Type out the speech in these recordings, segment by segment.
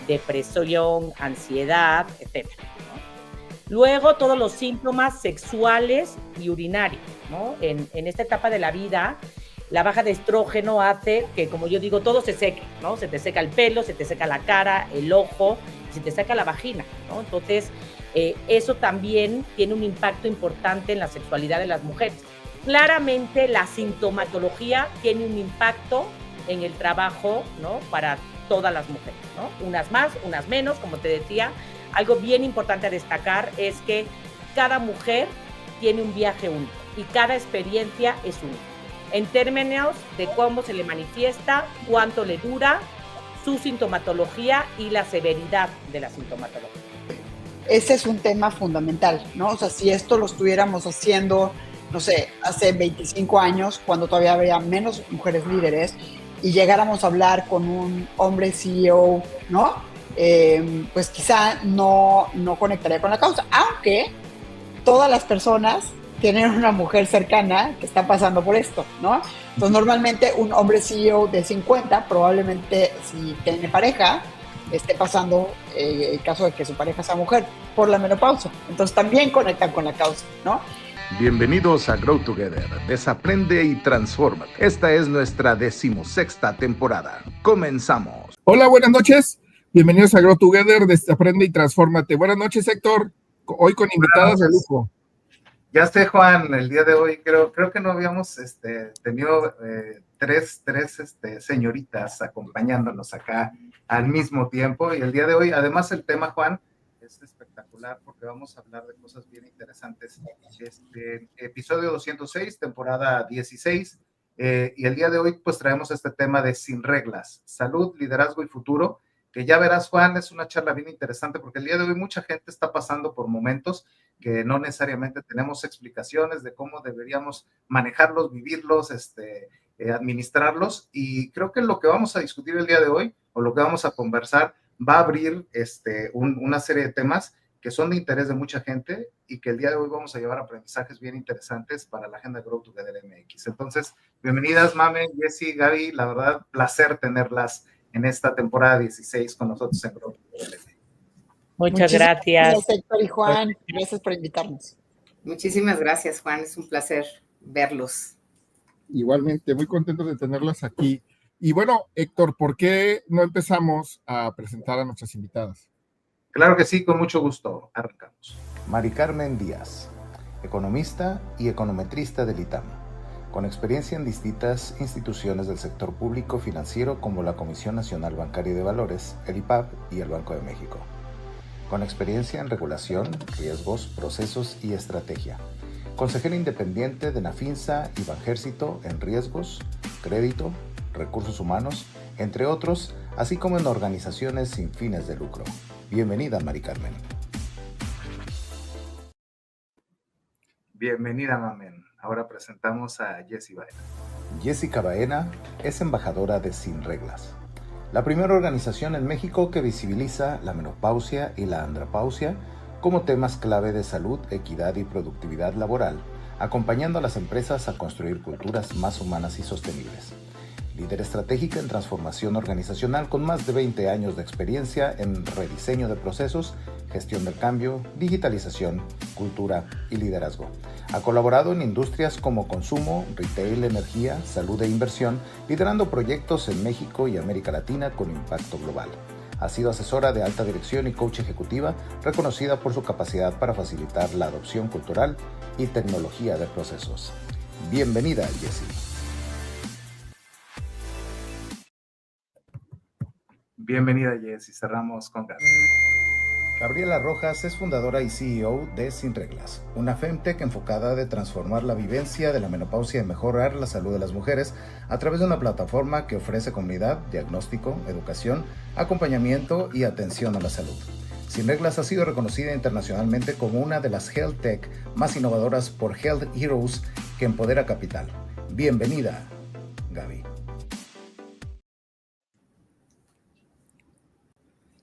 depresión, ansiedad, etcétera, ¿no? Luego, todos los síntomas sexuales y urinarios, ¿no? En esta etapa de la vida, la baja de estrógeno hace que, como yo digo, todo se seque, ¿no? Se te seca el pelo, se te seca la cara, el ojo, se te seca la vagina, ¿no? Entonces, eso también tiene un impacto importante en la sexualidad de las mujeres. Claramente, la sintomatología tiene un impacto en el trabajo, ¿no? Para todas las mujeres, ¿no? Unas más, unas menos, como te decía. Algo bien importante a destacar es que cada mujer tiene un viaje único y cada experiencia es única, en términos de cómo se le manifiesta, cuánto le dura, su sintomatología y la severidad de la sintomatología. Ese es un tema fundamental, ¿no? O sea, si esto lo estuviéramos haciendo, no sé, hace 25 años, cuando todavía había menos mujeres líderes, y llegáramos a hablar con un hombre CEO, ¿no? Pues quizá no conectaría con la causa, aunque todas las personas tienen una mujer cercana que está pasando por esto, ¿no? Entonces, normalmente un hombre CEO de 50, probablemente si tiene pareja, esté pasando el caso de que su pareja sea mujer por la menopausia. Entonces, también conectan con la causa, ¿no? Bienvenidos a Grow Together, desaprende y transfórmate. Esta es nuestra 16ª temporada. Comenzamos. Hola, buenas noches. Bienvenidos a Grow Together, desaprende y transfórmate. Buenas noches, Héctor. Hoy con invitadas de lujo. Ya sé, Juan, el día de hoy creo que no habíamos tenido tres señoritas acompañándonos acá al mismo tiempo, y el día de hoy, además el tema, Juan, es espectacular porque vamos a hablar de cosas bien interesantes. Episodio 206, temporada 16, y el día de hoy pues traemos este tema de Sin Reglas, salud, liderazgo y futuro, que ya verás, Juan, es una charla bien interesante porque el día de hoy mucha gente está pasando por momentos que no necesariamente tenemos explicaciones de cómo deberíamos manejarlos, vivirlos, administrarlos, y creo que lo que vamos a discutir el día de hoy, o lo que vamos a conversar, va a abrir una serie de temas que son de interés de mucha gente y que el día de hoy vamos a llevar aprendizajes bien interesantes para la agenda Grow Together MX. Entonces, bienvenidas, Mamen, Jessy, Gaby, la verdad, placer tenerlas en esta temporada 16 con nosotros en Grow Together MX. Muchas gracias. Héctor y Juan, gracias por invitarnos. Muchísimas gracias, Juan, es un placer verlos. Igualmente, muy contentos de tenerlas aquí. Y bueno, Héctor, ¿por qué no empezamos a presentar a nuestras invitadas? Claro que sí, con mucho gusto. Arrancamos. Mari Carmen Díaz, economista y econometrista del ITAM, con experiencia en distintas instituciones del sector público financiero como la Comisión Nacional Bancaria y de Valores, el IPAB y el Banco de México. Con experiencia en regulación, riesgos, procesos y estrategia. Consejera independiente de Nafinsa y Banjército en riesgos, crédito, recursos humanos, entre otros, así como en organizaciones sin fines de lucro. Bienvenida, Mari Carmen. Bienvenida, Mamen. Ahora presentamos a Jessy Baena. Jessica Baena es embajadora de Sin Reglas, la primera organización en México que visibiliza la menopausia y la andropausia como temas clave de salud, equidad y productividad laboral, acompañando a las empresas a construir culturas más humanas y sostenibles. Líder estratégica en transformación organizacional con más de 20 años de experiencia en rediseño de procesos, gestión del cambio, digitalización, cultura y liderazgo. Ha colaborado en industrias como consumo, retail, energía, salud e inversión, liderando proyectos en México y América Latina con impacto global. Ha sido asesora de alta dirección y coach ejecutiva, reconocida por su capacidad para facilitar la adopción cultural y tecnología de procesos. Bienvenida, Jessy. Bienvenida, Jessy. Cerramos con Gaby. Gabriela Rojas es fundadora y CEO de Sin Reglas, una femtech enfocada de transformar la vivencia de la menopausia y mejorar la salud de las mujeres a través de una plataforma que ofrece comunidad, diagnóstico, educación, acompañamiento y atención a la salud. Sin Reglas ha sido reconocida internacionalmente como una de las health tech más innovadoras por Health Heroes que empodera capital. Bienvenida, Gaby.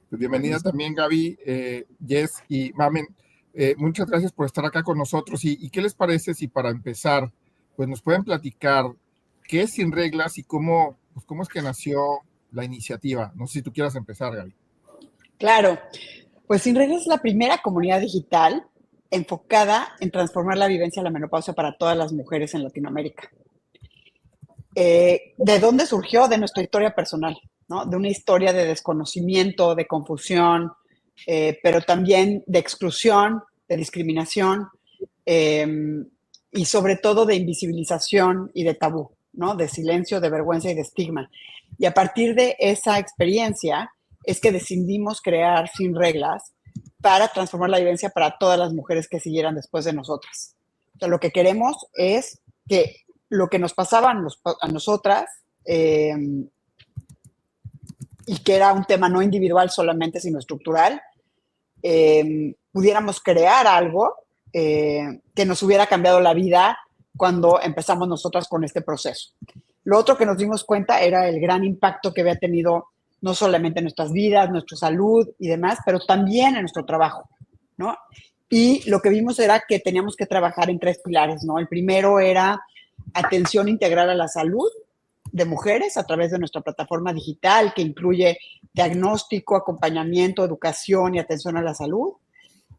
Pues bienvenida también, Gaby, Jess y Mamen. Muchas gracias por estar acá con nosotros. ¿Y qué les parece si para empezar, pues nos pueden platicar qué es Sin Reglas y cómo es que nació la iniciativa? No sé si tú quieras empezar, Gaby. Claro, pues Sin Reglas es la primera comunidad digital enfocada en transformar la vivencia de la menopausia para todas las mujeres en Latinoamérica. ¿De dónde surgió? De nuestra historia personal, ¿no? De una historia de desconocimiento, de confusión, pero también de exclusión, de discriminación eh, y sobre todo de invisibilización y de tabú, ¿no? De silencio, de vergüenza y de estigma. Y a partir de esa experiencia es que decidimos crear Sin Reglas para transformar la vivencia para todas las mujeres que siguieran después de nosotras. O sea, lo que queremos es que lo que nos pasaba a nosotras, y que era un tema no individual solamente, sino estructural, pudiéramos crear algo que nos hubiera cambiado la vida cuando empezamos nosotras con este proceso. Lo otro que nos dimos cuenta era el gran impacto que había tenido no solamente en nuestras vidas, nuestra salud y demás, pero también en nuestro trabajo, ¿no? Y lo que vimos era que teníamos que trabajar en 3 pilares, ¿no? El primero era atención integral a la salud de mujeres a través de nuestra plataforma digital que incluye diagnóstico, acompañamiento, educación y atención a la salud.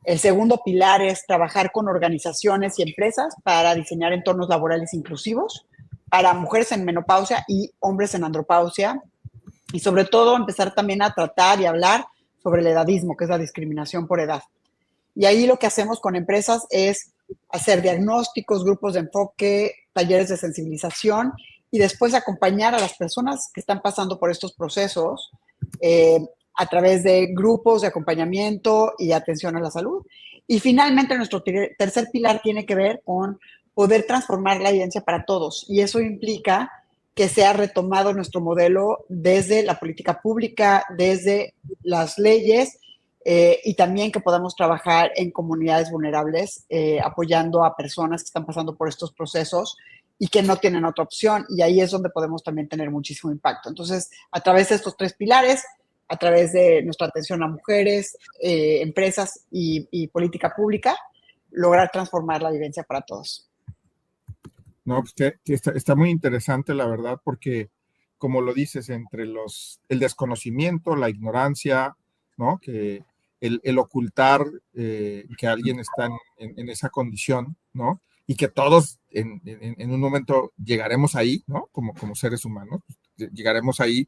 El segundo pilar es trabajar con organizaciones y empresas para diseñar entornos laborales inclusivos para mujeres en menopausia y hombres en andropausia. Y sobre todo empezar también a tratar y hablar sobre el edadismo, que es la discriminación por edad. Y ahí lo que hacemos con empresas es hacer diagnósticos, grupos de enfoque, talleres de sensibilización y después acompañar a las personas que están pasando por estos procesos a través de grupos de acompañamiento y atención a la salud. Y finalmente nuestro tercer pilar tiene que ver con poder transformar la evidencia para todos. Y eso implica que se ha retomado nuestro modelo desde la política pública, desde las leyes, y también que podamos trabajar en comunidades vulnerables, apoyando a personas que están pasando por estos procesos y que no tienen otra opción. Y ahí es donde podemos también tener muchísimo impacto. Entonces, a través de estos 3 pilares, a través de nuestra atención a mujeres, empresas y política pública, lograr transformar la vivencia para todos. No, pues que está muy interesante, la verdad, porque, como lo dices, entre el desconocimiento, la ignorancia, ¿no? Que el ocultar que alguien está en esa condición, ¿no? Y que todos en un momento llegaremos ahí, ¿no? Como seres humanos, llegaremos ahí.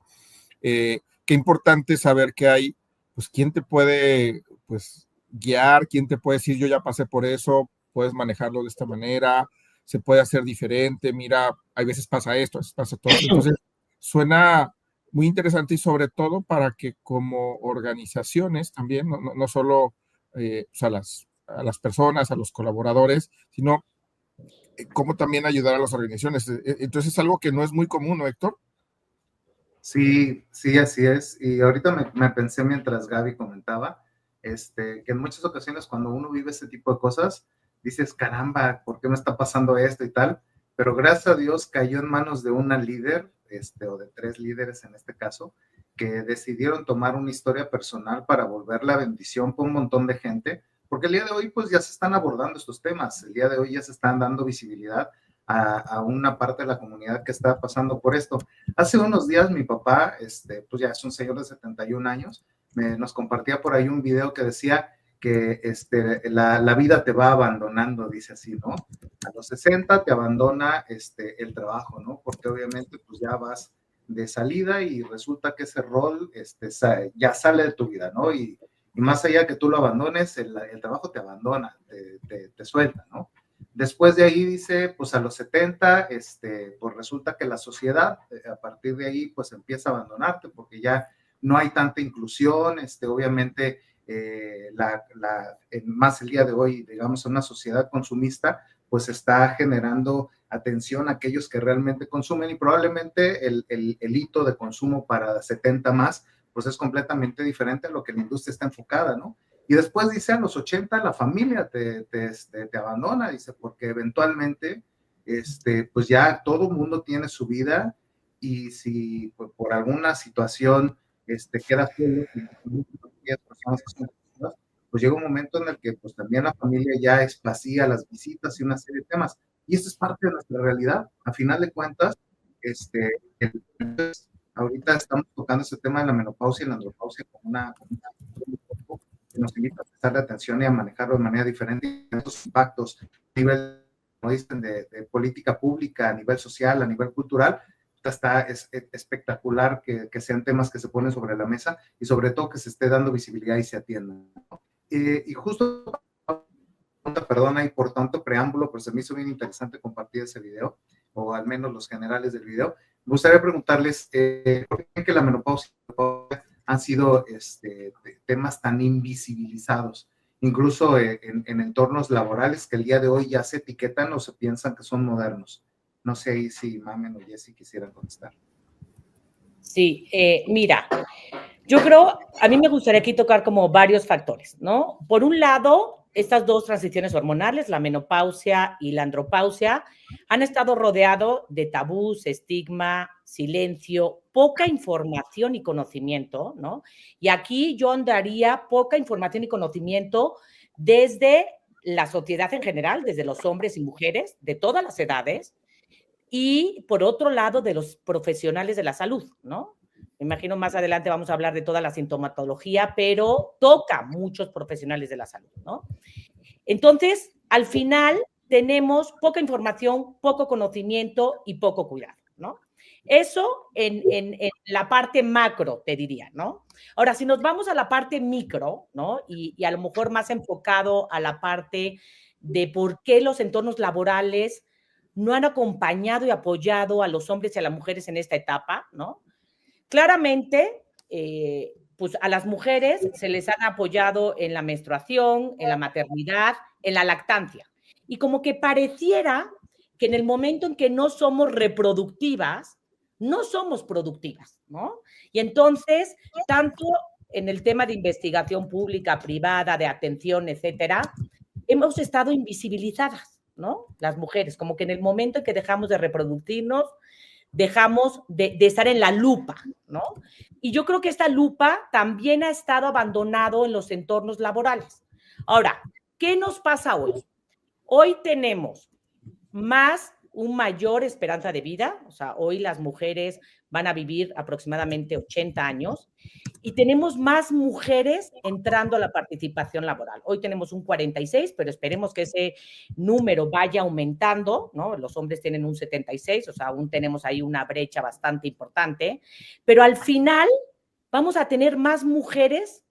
Qué importante saber que hay, pues, quién te puede, pues, guiar, quién te puede decir, yo ya pasé por eso, puedes manejarlo de esta manera, se puede hacer diferente, mira, hay veces pasa esto, a veces pasa todo. Entonces, suena muy interesante y sobre todo para que como organizaciones también, no solo pues a las personas, a los colaboradores, sino cómo también ayudar a las organizaciones. Entonces es algo que no es muy común, ¿no, Héctor? Sí, sí, así es. Y ahorita me pensé mientras Gaby comentaba, que en muchas ocasiones cuando uno vive ese tipo de cosas, dices, caramba, ¿por qué me está pasando esto y tal? Pero gracias a Dios cayó en manos de una líder, o de 3 líderes en este caso, que decidieron tomar una historia personal para volver la bendición para un montón de gente, porque el día de hoy pues ya se están abordando estos temas, el día de hoy ya se están dando visibilidad a una parte de la comunidad que está pasando por esto. Hace unos días mi papá, pues ya es un señor de 71 años, nos compartía por ahí un video que decía que la vida te va abandonando, dice así, ¿no? A los 60 te abandona el trabajo, ¿no? Porque obviamente pues ya vas de salida y resulta que ese rol ya sale de tu vida, ¿no? Y más allá que tú lo abandones, el trabajo te abandona, te suelta, ¿no? Después de ahí dice, pues a los 70, pues resulta que la sociedad a partir de ahí pues empieza a abandonarte porque ya no hay tanta inclusión, obviamente más el día de hoy, digamos, una sociedad consumista, pues está generando atención a aquellos que realmente consumen y probablemente el hito de consumo para 70 más, pues es completamente diferente a lo que la industria está enfocada, ¿no? Y después dice, a los 80 la familia te abandona, dice, porque eventualmente, pues ya todo el mundo tiene su vida y si pues, por alguna situación quedas solo, personas que son personas, pues llega un momento en el que pues también la familia ya vacía las visitas y una serie de temas. Y esto es parte de nuestra realidad. A final de cuentas, ahorita estamos tocando ese tema de la menopausia y la andropausia como una nos invita a prestarle atención y a manejarlo de manera diferente, estos impactos a nivel, como dicen, de política pública, a nivel social, a nivel cultural. Es espectacular que sean temas que se ponen sobre la mesa y sobre todo que se esté dando visibilidad y se atiendan. Y justo, perdona, y por tanto preámbulo, pues se me hizo bien interesante compartir ese video, o al menos los generales del video. Me gustaría preguntarles, ¿por qué creen que la menopausia han sido temas tan invisibilizados? Incluso en entornos laborales que el día de hoy ya se etiquetan o se piensan que son modernos. No sé ahí si Mamen o Jessy quisieran contestar. Sí, mira, yo creo, a mí me gustaría aquí tocar como varios factores, ¿no? Por un lado, estas dos transiciones hormonales, la menopausia y la andropausia, han estado rodeados de tabús, estigma, silencio, poca información y conocimiento, ¿no? Y aquí yo andaría poca información y conocimiento desde la sociedad en general, desde los hombres y mujeres de todas las edades, y por otro lado de los profesionales de la salud, ¿no? Me imagino más adelante vamos a hablar de toda la sintomatología, pero toca muchos profesionales de la salud, ¿no? Entonces, al final tenemos poca información, poco conocimiento y poco cuidado, ¿no? Eso en la parte macro, te diría, ¿no? Ahora, si nos vamos a la parte micro, ¿no? Y a lo mejor más enfocado a la parte de por qué los entornos laborales no han acompañado y apoyado a los hombres y a las mujeres en esta etapa, ¿no? Claramente, pues a las mujeres se les han apoyado en la menstruación, en la maternidad, en la lactancia. Y como que pareciera que en el momento en que no somos reproductivas, no somos productivas, ¿no? Y entonces, tanto en el tema de investigación pública, privada, de atención, etcétera, hemos estado invisibilizadas, ¿no? Las mujeres, como que en el momento en que dejamos de reproducirnos, dejamos de estar en la lupa, ¿no? Y yo creo que esta lupa también ha estado abandonado en los entornos laborales. Ahora, ¿qué nos pasa hoy? Hoy tenemos una mayor esperanza de vida, o sea, hoy las mujeres van a vivir aproximadamente 80 años y tenemos más mujeres entrando a la participación laboral. Hoy tenemos un 46, pero esperemos que ese número vaya aumentando, ¿no? Los hombres tienen un 76, o sea, aún tenemos ahí una brecha bastante importante, pero al final vamos a tener más mujeres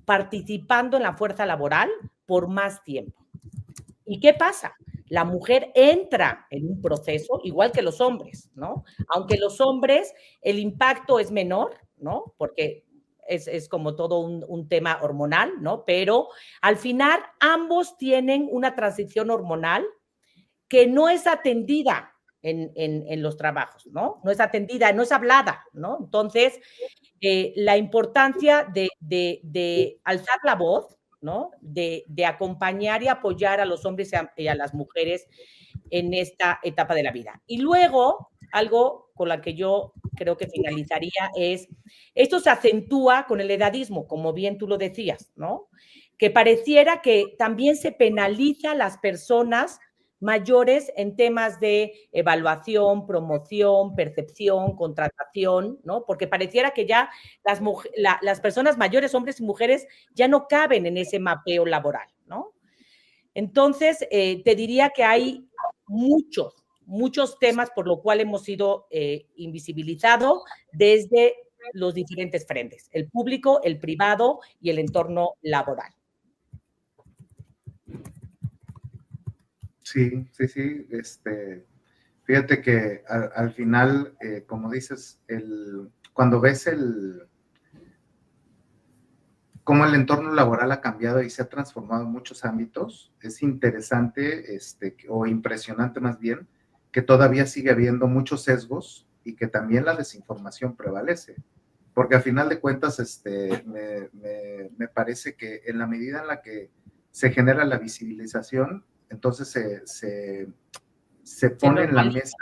participando en la fuerza laboral por más tiempo. ¿Y qué pasa? La mujer entra en un proceso igual que los hombres, ¿no? Aunque los hombres el impacto es menor, ¿no? Porque es como todo un tema hormonal, ¿no? Pero al final ambos tienen una transición hormonal que no es atendida en los trabajos, ¿no? No es atendida, no es hablada, ¿no? Entonces, la importancia de alzar la voz, ¿no? De acompañar y apoyar a los hombres y a las mujeres en esta etapa de la vida. Y luego, algo con la que yo creo que finalizaría es, esto se acentúa con el edadismo, como bien tú lo decías, ¿no? Que pareciera que también se penaliza a las personas mayores en temas de evaluación, promoción, percepción, contratación, ¿no? Porque pareciera que ya las personas mayores, hombres y mujeres, ya no caben en ese mapeo laboral, ¿no? Entonces, te diría que hay muchos temas por lo cual hemos sido invisibilizados desde los diferentes frentes, el público, el privado y el entorno laboral. Sí. Fíjate que al final, como dices, cuando ves cómo el entorno laboral ha cambiado y se ha transformado en muchos ámbitos, es interesante, o impresionante más bien, que todavía sigue habiendo muchos sesgos y que también la desinformación prevalece. Porque al final de cuentas, me parece que en la medida en la que se genera la visibilización, entonces se pone en la mesa,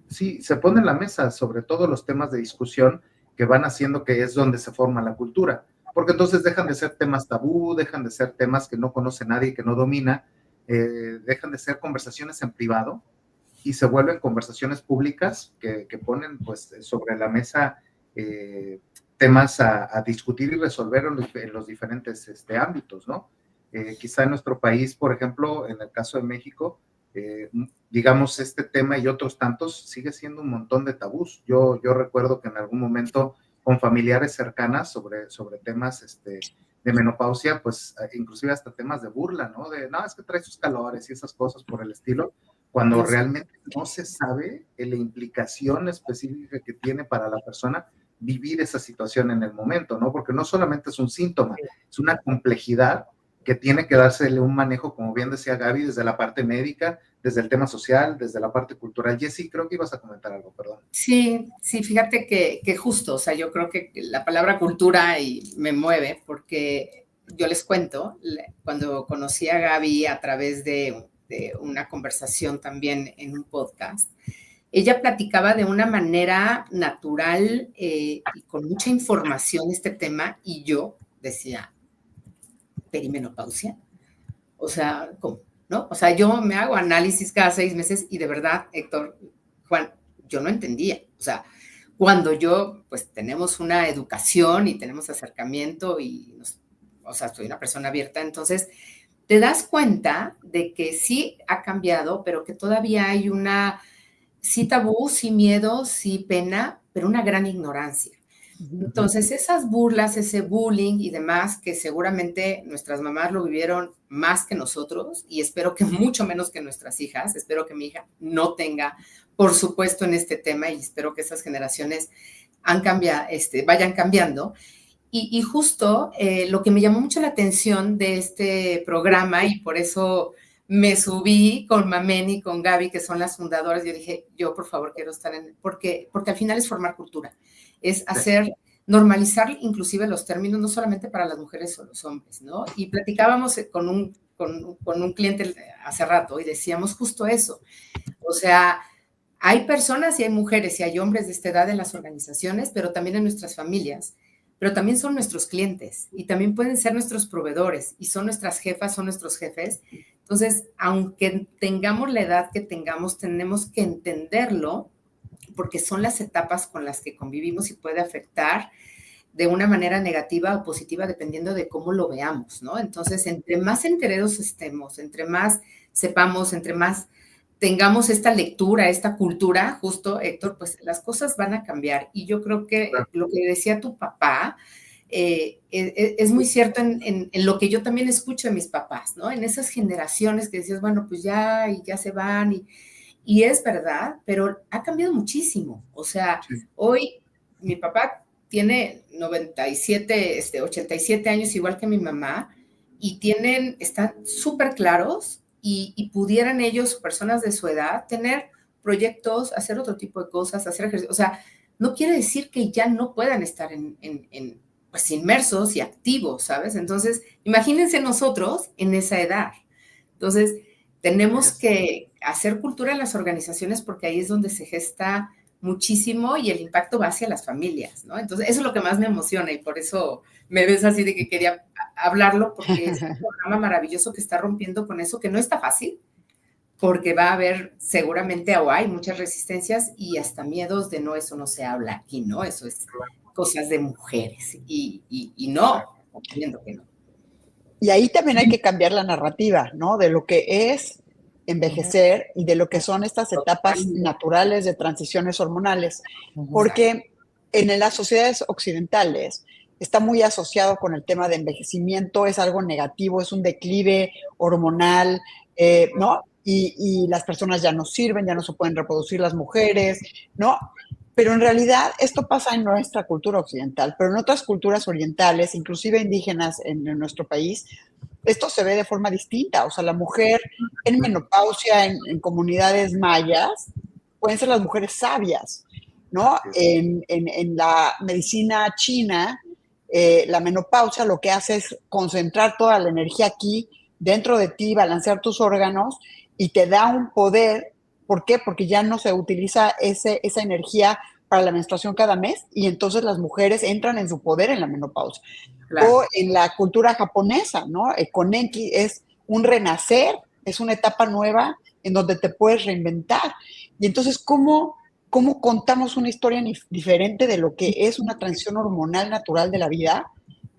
sí, se pone en la mesa sobre todo los temas de discusión que van haciendo que es donde se forma la cultura, porque entonces dejan de ser temas tabú, dejan de ser temas que no conoce nadie, que no domina, dejan de ser conversaciones en privado y se vuelven conversaciones públicas que ponen pues sobre la mesa temas a discutir y resolver en los diferentes ámbitos, ¿no? Quizá en nuestro país, por ejemplo, en el caso de México, digamos, este tema y otros tantos sigue siendo un montón de tabús. Yo recuerdo que en algún momento con familiares cercanas sobre temas de menopausia, pues inclusive hasta temas de burla, ¿no? No, es que trae sus calores y esas cosas por el estilo, cuando realmente no se sabe la implicación específica que tiene para la persona vivir esa situación en el momento, ¿no? Porque no solamente es un síntoma, es una complejidad que tiene que dársele un manejo, como bien decía Gaby, desde la parte médica, desde el tema social, desde la parte cultural. Jessy, creo que ibas a comentar algo, perdón. Sí, fíjate que justo, o sea, yo creo que la palabra cultura me mueve porque yo les cuento, cuando conocí a Gaby a través de una conversación también en un podcast, ella platicaba de una manera natural y con mucha información este tema y yo decía, perimenopausia, o sea, ¿cómo? ¿No? O sea, yo me hago análisis cada 6 meses y de verdad, Héctor, Juan, yo no entendía, o sea, cuando yo, pues, tenemos una educación y tenemos acercamiento y, o sea, soy una persona abierta, entonces, te das cuenta de que sí ha cambiado, pero que todavía hay sí tabú, sí miedo, sí pena, pero una gran ignorancia. Entonces, esas burlas, ese bullying y demás, que seguramente nuestras mamás lo vivieron más que nosotros, y espero que mucho menos que nuestras hijas, espero que mi hija no tenga, por supuesto, en este tema, y espero que esas generaciones vayan cambiando. Y justo lo que me llamó mucho la atención de este programa, y por eso me subí con Mamen y con Gaby, que son las fundadoras, yo dije, yo por favor quiero estar porque al final es formar cultura, es normalizar inclusive los términos, no solamente para las mujeres o los hombres, ¿no? Y platicábamos con un cliente hace rato y decíamos justo eso, o sea, hay personas y hay mujeres y hay hombres de esta edad en las organizaciones, pero también en nuestras familias, pero también son nuestros clientes y también pueden ser nuestros proveedores y son nuestras jefas, son nuestros jefes. Entonces, aunque tengamos la edad que tengamos, tenemos que entenderlo porque son las etapas con las que convivimos y puede afectar de una manera negativa o positiva dependiendo de cómo lo veamos, ¿no? Entonces, entre más enterados estemos, entre más sepamos, entre más tengamos esta lectura, esta cultura, justo, Héctor, pues las cosas van a cambiar. Y yo creo que lo que decía tu papá es muy cierto en lo que yo también escucho de mis papás, ¿no? En esas generaciones que decías, bueno, pues ya se van y es verdad, pero ha cambiado muchísimo. O sea, hoy mi papá tiene 87 años, igual que mi mamá, y están súper claros y pudieran ellos, personas de su edad, tener proyectos, hacer otro tipo de cosas, hacer ejercicio. O sea, no quiere decir que ya no puedan estar pues inmersos y activos, ¿sabes? Entonces, imagínense nosotros en esa edad. Entonces, tenemos que hacer cultura en las organizaciones porque ahí es donde se gesta muchísimo y el impacto va hacia las familias, ¿no? Entonces, eso es lo que más me emociona y por eso me ves así de que quería hablarlo porque es un programa maravilloso que está rompiendo con eso, que no está fácil, porque va a haber seguramente o hay muchas resistencias y hasta miedos de no, eso no se habla aquí, ¿no? Eso es cosas de mujeres y no, entiendo que no. Y ahí también hay que cambiar la narrativa, ¿no? De lo que es envejecer y de lo que son estas etapas naturales de transiciones hormonales, porque en las sociedades occidentales está muy asociado con el tema de envejecimiento, es algo negativo, es un declive hormonal, ¿no? Y las personas ya no sirven, ya no se pueden reproducir las mujeres, ¿no? Pero en realidad esto pasa en nuestra cultura occidental, pero en otras culturas orientales, inclusive indígenas en nuestro país, esto se ve de forma distinta. O sea, la mujer en menopausia, en comunidades mayas, pueden ser las mujeres sabias, ¿no? En la medicina china, la menopausia lo que hace es concentrar toda la energía aquí, dentro de ti, balancear tus órganos y te da un poder. ¿Por qué? Porque ya no se utiliza esa energía para la menstruación cada mes y entonces las mujeres entran en su poder en la menopausia. Claro. O en la cultura japonesa, ¿no? Konenki es un renacer, es una etapa nueva en donde te puedes reinventar. Y entonces, ¿cómo cómo contamos una historia diferente de lo que es una transición hormonal natural de la vida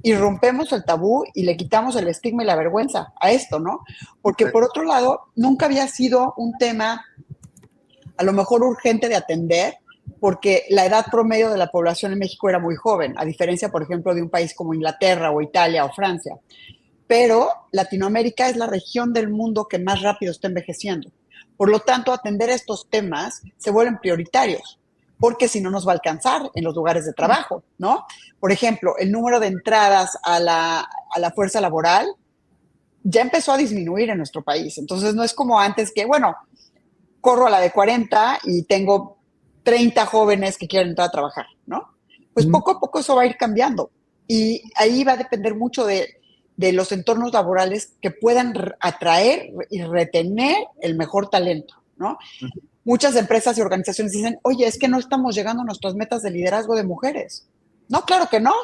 y rompemos el tabú y le quitamos el estigma y la vergüenza a esto, ¿no? Porque por otro lado, nunca había sido un tema a lo mejor urgente de atender, porque la edad promedio de la población en México era muy joven, a diferencia, por ejemplo, de un país como Inglaterra o Italia o Francia. Pero Latinoamérica es la región del mundo que más rápido está envejeciendo. Por lo tanto, atender estos temas se vuelven prioritarios, porque si no nos va a alcanzar en los lugares de trabajo, ¿no? Por ejemplo, el número de entradas a la fuerza laboral ya empezó a disminuir en nuestro país. Entonces, no es como antes que, bueno, corro a la de 40 y tengo 30 jóvenes que quieren entrar a trabajar, ¿no? Pues poco a poco eso va a ir cambiando. Y ahí va a depender mucho de los entornos laborales que puedan atraer y retener el mejor talento, ¿no? Muchas empresas y organizaciones dicen, oye, es que no estamos llegando a nuestras metas de liderazgo de mujeres. No, claro que no,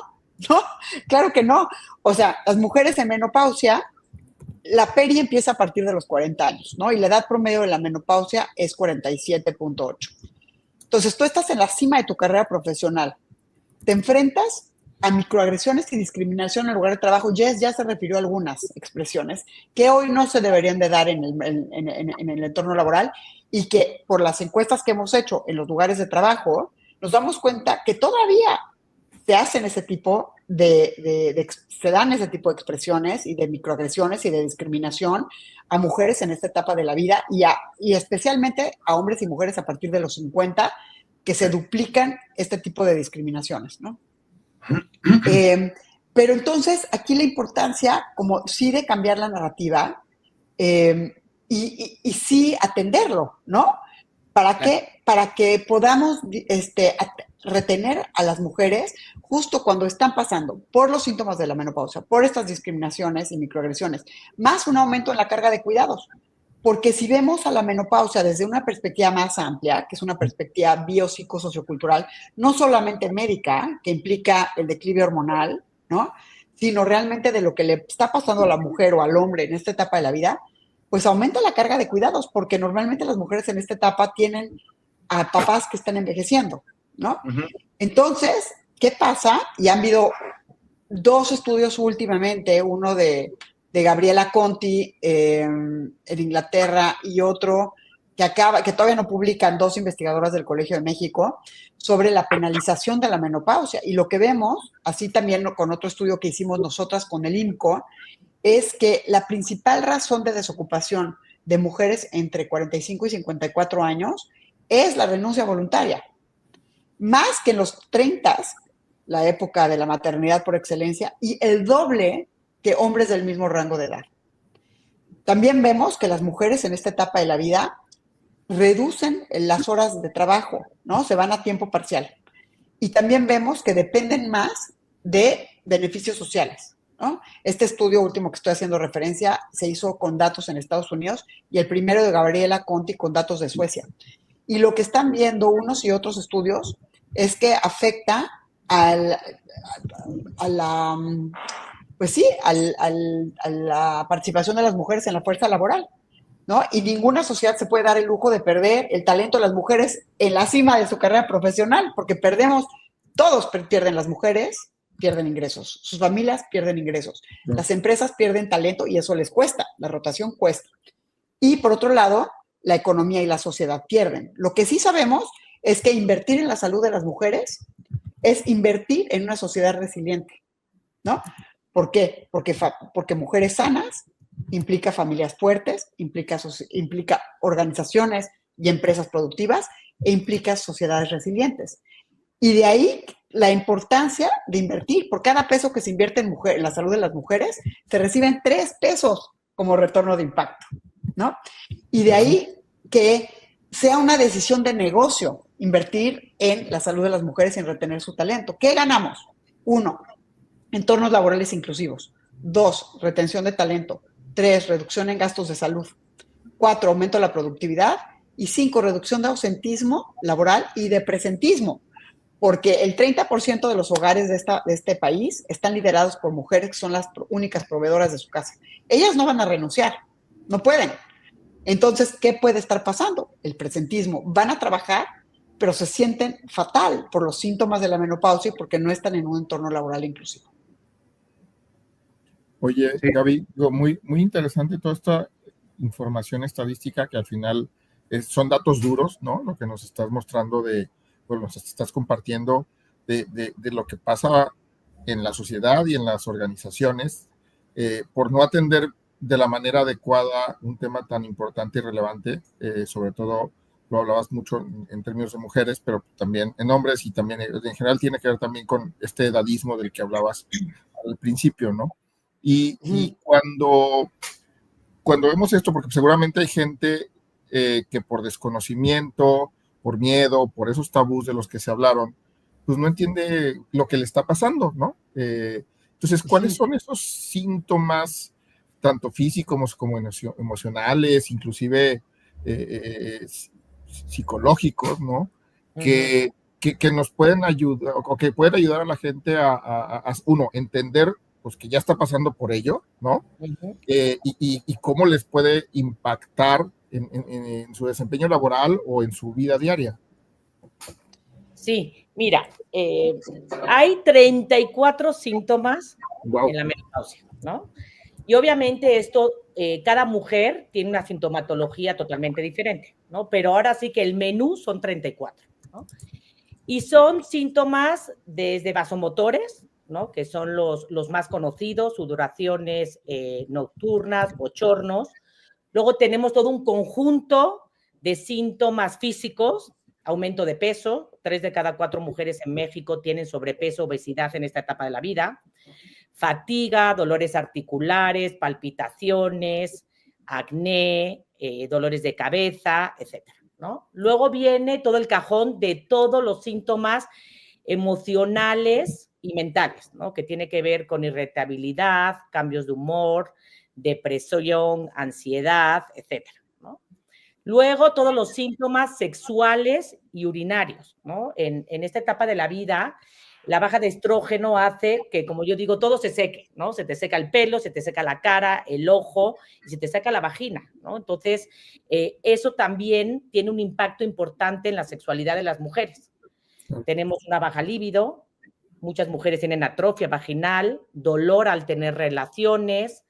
¿no? Claro que no. O sea, las mujeres en menopausia, la peri empieza a partir de los 40 años, ¿no? Y la edad promedio de la menopausia es 47.8. Entonces, tú estás en la cima de tu carrera profesional. Te enfrentas a microagresiones y discriminación en el lugar de trabajo. Jess ya se refirió a algunas expresiones que hoy no se deberían de dar en el entorno laboral y que por las encuestas que hemos hecho en los lugares de trabajo, nos damos cuenta que todavía se hacen ese tipo se dan ese tipo de expresiones y de microagresiones y de discriminación a mujeres en esta etapa de la vida y especialmente a hombres y mujeres a partir de los 50 que se duplican este tipo de discriminaciones, ¿no? Pero entonces aquí la importancia como sí de cambiar la narrativa y sí atenderlo, ¿no? ¿Para qué? Para que podamos retener a las mujeres justo cuando están pasando por los síntomas de la menopausia, por estas discriminaciones y microagresiones, más un aumento en la carga de cuidados. Porque si vemos a la menopausia desde una perspectiva más amplia, que es una perspectiva biopsicosociocultural, no solamente médica, que implica el declive hormonal, ¿no? Sino realmente de lo que le está pasando a la mujer o al hombre en esta etapa de la vida, pues aumenta la carga de cuidados, porque normalmente las mujeres en esta etapa tienen a papás que están envejeciendo, ¿no? Entonces, ¿qué pasa? Y han habido 2 estudios últimamente, uno de Gabriela Conti en Inglaterra y otro que todavía no publican 2 investigadoras del Colegio de México sobre la penalización de la menopausia. Y lo que vemos, así también con otro estudio que hicimos nosotras con el IMCO, es que la principal razón de desocupación de mujeres entre 45 y 54 años es la renuncia voluntaria. Más que en los 30, la época de la maternidad por excelencia, y el doble que hombres del mismo rango de edad. También vemos que las mujeres en esta etapa de la vida reducen las horas de trabajo, ¿no? Se van a tiempo parcial. Y también vemos que dependen más de beneficios sociales, ¿no? Este estudio último que estoy haciendo referencia se hizo con datos en Estados Unidos y el primero de Gabriela Conti con datos de Suecia. Y lo que están viendo unos y otros estudios es que afecta a la participación de las mujeres en la fuerza laboral, ¿no? Y ninguna sociedad se puede dar el lujo de perder el talento de las mujeres en la cima de su carrera profesional, porque todos pierden las mujeres, pierden ingresos, sus familias pierden ingresos, las empresas pierden talento y eso les cuesta, la rotación cuesta. Y por otro lado, la economía y la sociedad pierden. Lo que sí sabemos es que invertir en la salud de las mujeres es invertir en una sociedad resiliente, ¿no? ¿Por qué? Porque mujeres sanas implica familias fuertes, implica organizaciones y empresas productivas e implica sociedades resilientes. Y de ahí la importancia de invertir. Por cada peso que se invierte en la salud de las mujeres, se reciben 3 pesos como retorno de impacto, ¿no? Y de ahí que sea una decisión de negocio invertir en la salud de las mujeres y en retener su talento. ¿Qué ganamos? 1, entornos laborales inclusivos. 2, retención de talento. 3, reducción en gastos de salud. 4, aumento de la productividad. Y 5, reducción de ausentismo laboral y de presentismo. Porque el 30% de los hogares de este país están liderados por mujeres que son las únicas proveedoras de su casa. Ellas no van a renunciar, no pueden. Entonces, ¿qué puede estar pasando? El presentismo. Van a trabajar, pero se sienten fatal por los síntomas de la menopausia y porque no están en un entorno laboral inclusivo. Oye, Sí. Gaby, muy, muy interesante toda esta información estadística que al final son datos duros, ¿no? Lo que nos estás mostrando nos estás compartiendo de lo que pasa en la sociedad y en las organizaciones por no atender de la manera adecuada un tema tan importante y relevante, sobre todo lo hablabas mucho en términos de mujeres, pero también en hombres y también en general tiene que ver también con este edadismo del que hablabas al principio, ¿no? Y cuando vemos esto, porque seguramente hay gente que por desconocimiento, por miedo, por esos tabús de los que se hablaron, pues no entiende lo que le está pasando, ¿no? Entonces, ¿cuáles son esos síntomas, tanto físicos como emocionales, inclusive psicológicos, ¿no? Que nos pueden ayudar, o que pueden ayudar a la gente a uno, entender pues que ya está pasando por ello, ¿no? Y cómo les puede impactar en su desempeño laboral o en su vida diaria. Sí, mira, hay 34 síntomas en la menopausia, ¿no? Y obviamente esto, cada mujer tiene una sintomatología totalmente diferente, ¿no? Pero ahora sí que el menú son 34, ¿no? Y son síntomas desde vasomotores, ¿no? Que son los más conocidos, sudoraciones nocturnas, bochornos. Luego tenemos todo un conjunto de síntomas físicos, aumento de peso. 3 de cada 4 mujeres en México tienen sobrepeso, obesidad en esta etapa de la vida. Fatiga, dolores articulares, palpitaciones, acné, dolores de cabeza, etcétera, ¿no? Luego viene todo el cajón de todos los síntomas emocionales y mentales, ¿no? Que tiene que ver con irritabilidad, cambios de humor, depresión, ansiedad, etcétera, ¿no? Luego, todos los síntomas sexuales y urinarios, ¿no? En esta etapa de la vida, la baja de estrógeno hace que, como yo digo, todo se seque, ¿no? Se te seca el pelo, se te seca la cara, el ojo y se te seca la vagina, ¿no? Entonces, eso también tiene un impacto importante en la sexualidad de las mujeres. Tenemos una baja libido, muchas mujeres tienen atrofia vaginal, dolor al tener relaciones,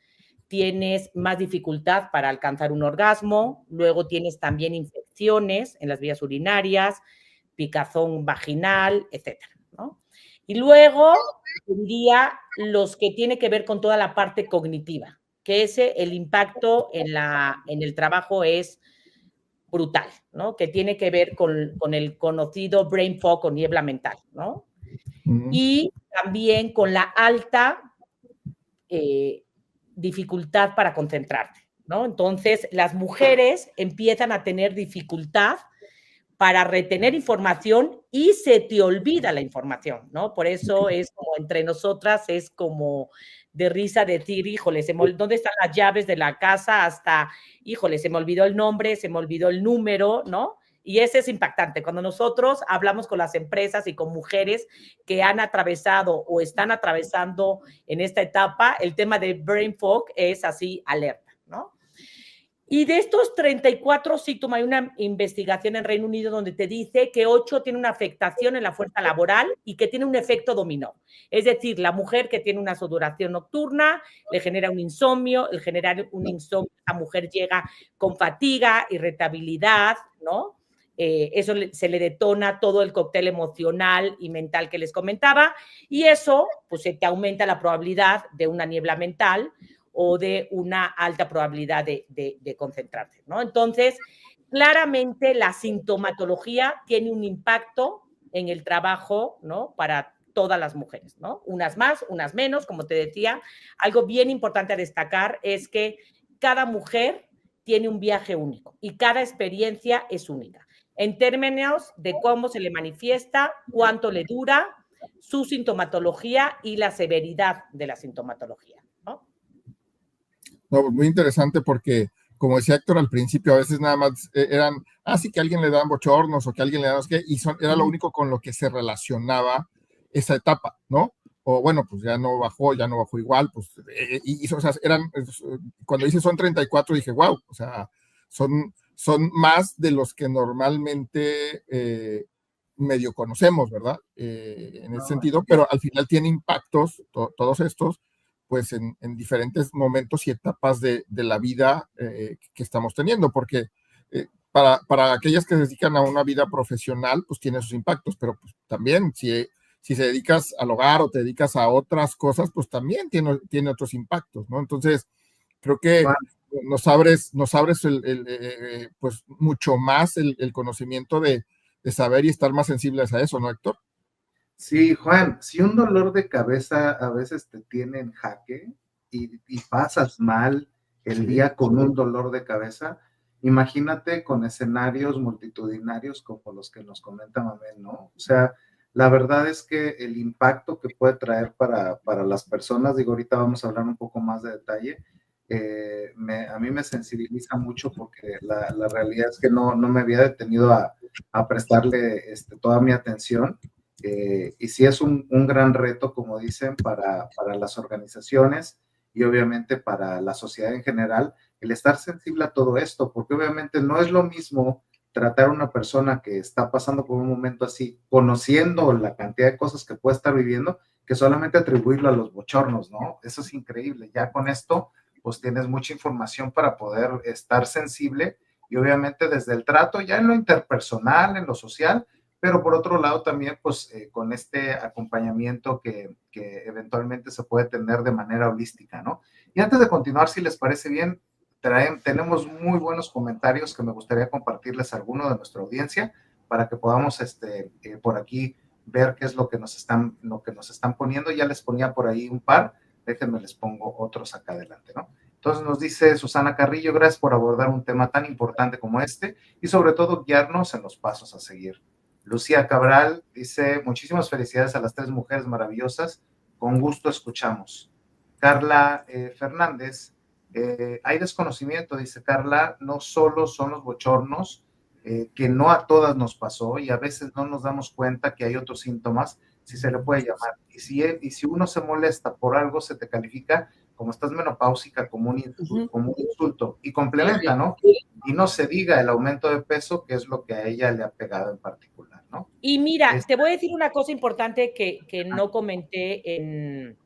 tienes más dificultad para alcanzar un orgasmo, luego tienes también infecciones en las vías urinarias, picazón vaginal, etcétera, ¿no? Y luego tendría los que tiene que ver con toda la parte cognitiva, que el impacto en el trabajo es brutal, ¿no? Que tiene que ver con el conocido brain fog o niebla mental, ¿no? Y también con la alta dificultad para concentrarte, ¿no? Entonces, las mujeres empiezan a tener dificultad para retener información y se te olvida la información, ¿no? Por eso es como entre nosotras, es como de risa decir, híjole, ¿dónde están las llaves de la casa? Hasta, híjole, se me olvidó el nombre, se me olvidó el número, ¿no? Y ese es impactante. Cuando nosotros hablamos con las empresas y con mujeres que han atravesado o están atravesando en esta etapa, el tema de brain fog es así alerta, ¿no? Y de estos 34 síntomas, hay una investigación en Reino Unido donde te dice que 8 tiene una afectación en la fuerza laboral y que tiene un efecto dominó. Es decir, la mujer que tiene una sudoración nocturna le genera un insomnio, el generar un insomnio, la mujer llega con fatiga, irritabilidad, ¿no? Eso se le detona todo el cóctel emocional y mental que les comentaba y eso pues se te aumenta la probabilidad de una niebla mental o de una alta probabilidad de concentrarte, ¿no? Entonces, claramente la sintomatología tiene un impacto en el trabajo, ¿no? Para todas las mujeres, ¿no? Unas más, unas menos, como te decía. Algo bien importante a destacar es que cada mujer tiene un viaje único y cada experiencia es única. En términos de cómo se le manifiesta, cuánto le dura, su sintomatología y la severidad de la sintomatología, ¿no? No, muy interesante porque, como decía Héctor al principio, a veces nada más eran, sí que a alguien le dan bochornos o que a alguien le dan, y era lo único con lo que se relacionaba esa etapa, ¿no? O bueno, pues ya no bajó igual, pues, o sea, cuando dice son 34, dije, wow, o sea, son más de los que normalmente medio conocemos, ¿verdad? En ese sentido, pero al final tiene impactos, todos estos, pues en diferentes momentos y etapas de la vida que estamos teniendo, porque para aquellas que se dedican a una vida profesional, pues tiene sus impactos, pero pues, también si se dedicas al hogar o te dedicas a otras cosas, pues también tiene otros impactos, ¿no? Entonces, creo que nos abres pues mucho más el conocimiento de saber y estar más sensibles a eso, ¿no, Héctor? Sí, Juan, si un dolor de cabeza a veces te tiene en jaque y pasas mal el día con un dolor de cabeza, imagínate con escenarios multitudinarios como los que nos comenta Mamel, ¿no? O sea, la verdad es que el impacto que puede traer para las personas, digo, ahorita vamos a hablar un poco más de detalle, a mí me sensibiliza mucho porque la realidad es que no me había detenido a prestarle toda mi atención. Y sí es un gran reto, como dicen, para las organizaciones y obviamente para la sociedad en general, el estar sensible a todo esto, porque obviamente no es lo mismo tratar a una persona que está pasando por un momento así, conociendo la cantidad de cosas que puede estar viviendo, que solamente atribuirlo a los bochornos, ¿no? Eso es increíble. Ya con esto, pues tienes mucha información para poder estar sensible y obviamente desde el trato, ya en lo interpersonal, en lo social, pero por otro lado también pues con este acompañamiento que eventualmente se puede tener de manera holística, ¿no? Y antes de continuar, si les parece bien, tenemos muy buenos comentarios que me gustaría compartirles a alguno de nuestra audiencia para que podamos por aquí ver qué es lo que nos están poniendo. Ya les ponía por ahí un par, déjenme les pongo otros acá adelante, ¿no? Entonces nos dice Susana Carrillo, gracias por abordar un tema tan importante como este y sobre todo guiarnos en los pasos a seguir. Lucía Cabral dice, muchísimas felicidades a las 3 mujeres maravillosas, con gusto escuchamos. Carla Fernández, hay desconocimiento, dice Carla, no solo son los bochornos, que no a todas nos pasó y a veces no nos damos cuenta que hay otros síntomas, si se le puede llamar. Y si uno se molesta por algo, se te califica como estás menopáusica, como un insulto. Y complementa, ¿no? Y no se diga el aumento de peso, que es lo que a ella le ha pegado en particular, ¿no? Y mira, te voy a decir una cosa importante que no comenté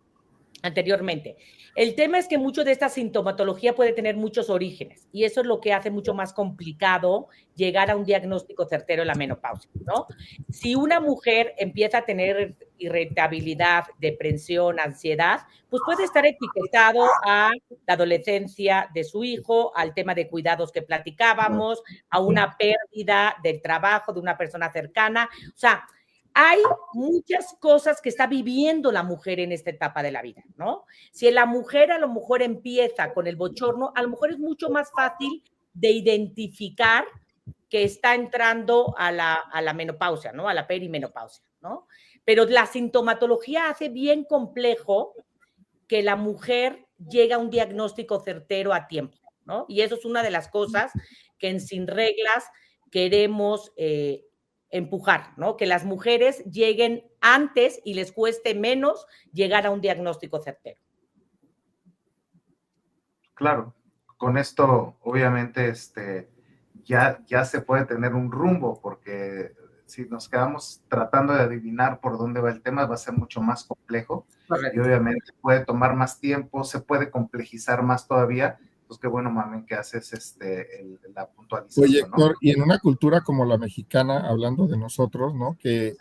anteriormente. El tema es que mucho de esta sintomatología puede tener muchos orígenes y eso es lo que hace mucho más complicado llegar a un diagnóstico certero en la menopausia, ¿no? Si una mujer empieza a tener irritabilidad, depresión, ansiedad, pues puede estar etiquetado a la adolescencia de su hijo, al tema de cuidados que platicábamos, a una pérdida del trabajo de una persona cercana. O sea, hay muchas cosas que está viviendo la mujer en esta etapa de la vida, ¿no? Si la mujer a lo mejor empieza con el bochorno, a lo mejor es mucho más fácil de identificar que está entrando a la menopausia, ¿no? A la perimenopausia, ¿no? Pero la sintomatología hace bien complejo que la mujer llegue a un diagnóstico certero a tiempo, ¿no? Y eso es una de las cosas que en Sin Reglas queremos empujar, ¿no? Que las mujeres lleguen antes y les cueste menos llegar a un diagnóstico certero. Claro, con esto obviamente ya se puede tener un rumbo, porque si nos quedamos tratando de adivinar por dónde va el tema, va a ser mucho más complejo. Correcto. Y obviamente puede tomar más tiempo, se puede complejizar más todavía. Pues qué bueno, mami, que haces la puntualización. Oye, Héctor, ¿no? Y en una cultura como la mexicana, hablando de nosotros, ¿no? Que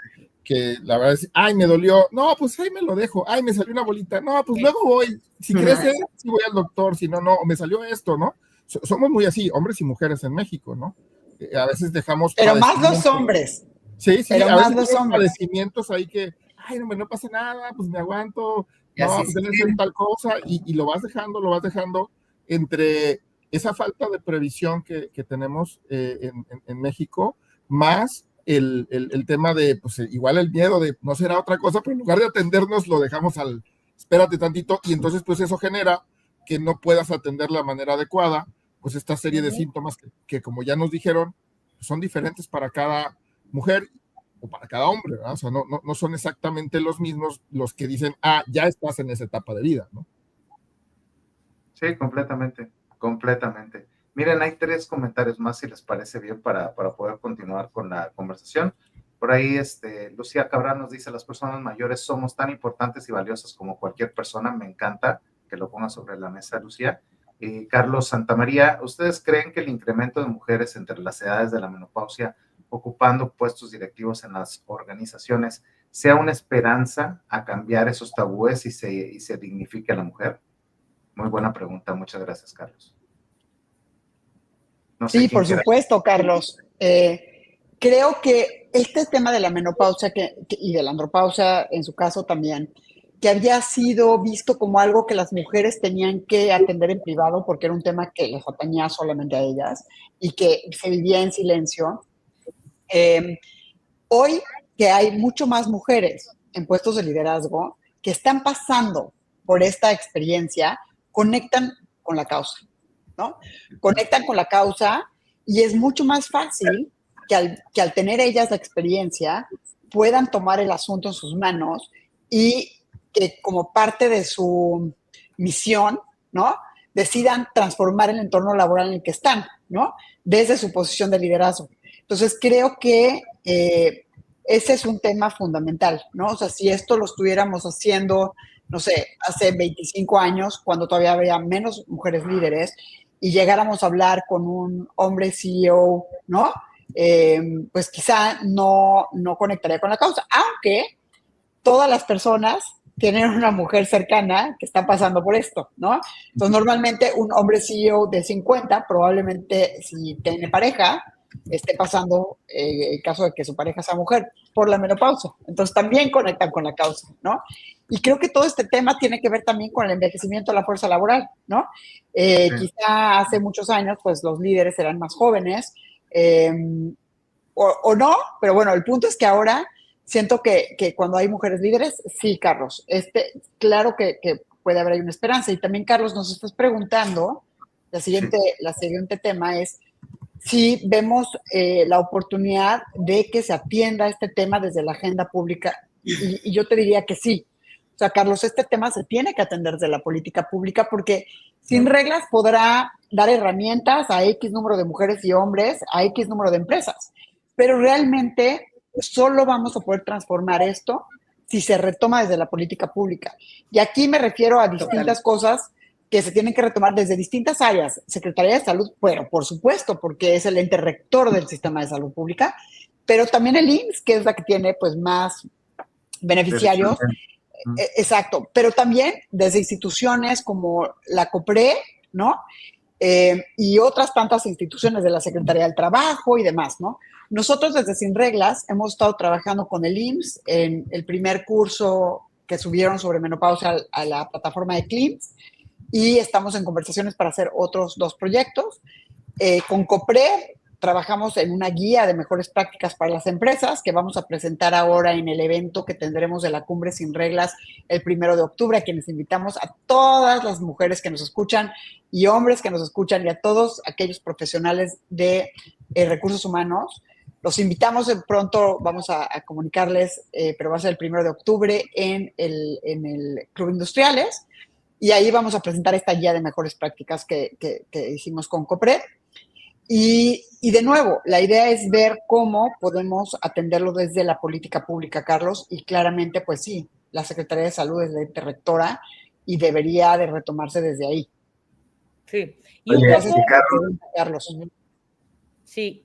la verdad es, ay, me dolió, no, pues ahí me lo dejo, ay, me salió una bolita, no, pues luego voy, si crece, sí voy al doctor, si no, no, o me salió esto, ¿no? Somos muy así, hombres y mujeres en México, ¿no? A veces dejamos... Pero más los hombres. Sí, pero a más veces los hombres. Padecimientos ahí que, ay, no pasa nada, pues me aguanto, no, pues debe ser tal cosa, y lo vas dejando entre esa falta de previsión que tenemos en México, más el tema de, pues igual el miedo de no será otra cosa, pero en lugar de atendernos lo dejamos espérate tantito, y entonces pues eso genera que no puedas atender la manera adecuada, pues esta serie de síntomas que como ya nos dijeron, son diferentes para cada mujer o para cada hombre, ¿verdad? O sea, no son exactamente los mismos los que dicen, ya estás en esa etapa de vida, ¿no? Sí, completamente. Miren, hay 3 comentarios más, si les parece bien, para poder continuar con la conversación. Por ahí, Lucía Cabral nos dice, las personas mayores somos tan importantes y valiosas como cualquier persona. Me encanta que lo ponga sobre la mesa, Lucía. Y Carlos Santamaría, ¿ustedes creen que el incremento de mujeres entre las edades de la menopausia ocupando puestos directivos en las organizaciones sea una esperanza a cambiar esos tabúes y se dignifique a la mujer? Muy buena pregunta. Muchas gracias, Carlos. No sé Sí, quién por quiera. supuesto, Carlos. Creo que este tema de la menopausia y de la andropausia, en su caso también, que había sido visto como algo que las mujeres tenían que atender en privado porque era un tema que les atañía solamente a ellas y que se vivía en silencio. Hoy que hay mucho más mujeres en puestos de liderazgo que están pasando por esta experiencia, conectan con la causa, ¿no? Conectan con la causa y es mucho más fácil que al tener ellas la experiencia puedan tomar el asunto en sus manos y que como parte de su misión, ¿no? Decidan transformar el entorno laboral en el que están, ¿no? Desde su posición de liderazgo. Entonces, creo que ese es un tema fundamental, ¿no? O sea, si esto lo estuviéramos haciendo, no sé, hace 25 años, cuando todavía había menos mujeres líderes, y llegáramos a hablar con un hombre CEO, ¿no? Pues quizá no conectaría con la causa, aunque todas las personas tienen una mujer cercana que está pasando por esto, ¿no? Entonces, normalmente un hombre CEO de 50, probablemente si tiene pareja, esté pasando, en caso de que su pareja sea mujer, por la menopausia. Entonces, también conectan con la causa, ¿no? Y creo que todo este tema tiene que ver también con el envejecimiento de la fuerza laboral, ¿no? Quizá hace muchos años, pues los líderes eran más jóvenes, o no, pero bueno, el punto es que ahora siento que cuando hay mujeres líderes, sí, Carlos, claro que puede haber ahí una esperanza. Y también, Carlos, nos estás preguntando, la siguiente tema es si vemos la oportunidad de que se atienda este tema desde la agenda pública. Y yo te diría que sí. O sea, Carlos, este tema se tiene que atender desde la política pública porque sin reglas podrá dar herramientas a X número de mujeres y hombres, a X número de empresas. Pero realmente solo vamos a poder transformar esto si se retoma desde la política pública. Y aquí me refiero a distintas cosas que se tienen que retomar desde distintas áreas. Secretaría de Salud, bueno, por supuesto, porque es el ente rector del sistema de salud pública, pero también el IMSS, que es la que tiene pues más beneficiarios. Exacto, pero también desde instituciones como la COPRE, ¿no? Y otras tantas instituciones de la Secretaría del Trabajo y demás, ¿no? Nosotros desde Sin Reglas hemos estado trabajando con el IMSS en el primer curso que subieron sobre menopausia a la plataforma de CLIMS y estamos en conversaciones para hacer otros 2 proyectos. Con COPRE trabajamos en una guía de mejores prácticas para las empresas que vamos a presentar ahora en el evento que tendremos de la Cumbre Sin Reglas el 1 de octubre, a quienes invitamos a todas las mujeres que nos escuchan y hombres que nos escuchan y a todos aquellos profesionales de recursos humanos. Los invitamos pronto, vamos a comunicarles, pero va a ser el 1 de octubre en el Club Industriales y ahí vamos a presentar esta guía de mejores prácticas que hicimos con COPRE. Y de nuevo, la idea es ver cómo podemos atenderlo desde la política pública, Carlos, y claramente, pues sí, la Secretaría de Salud es la ente rectora y debería de retomarse desde ahí. Sí, y un poco, Carlos. Sí,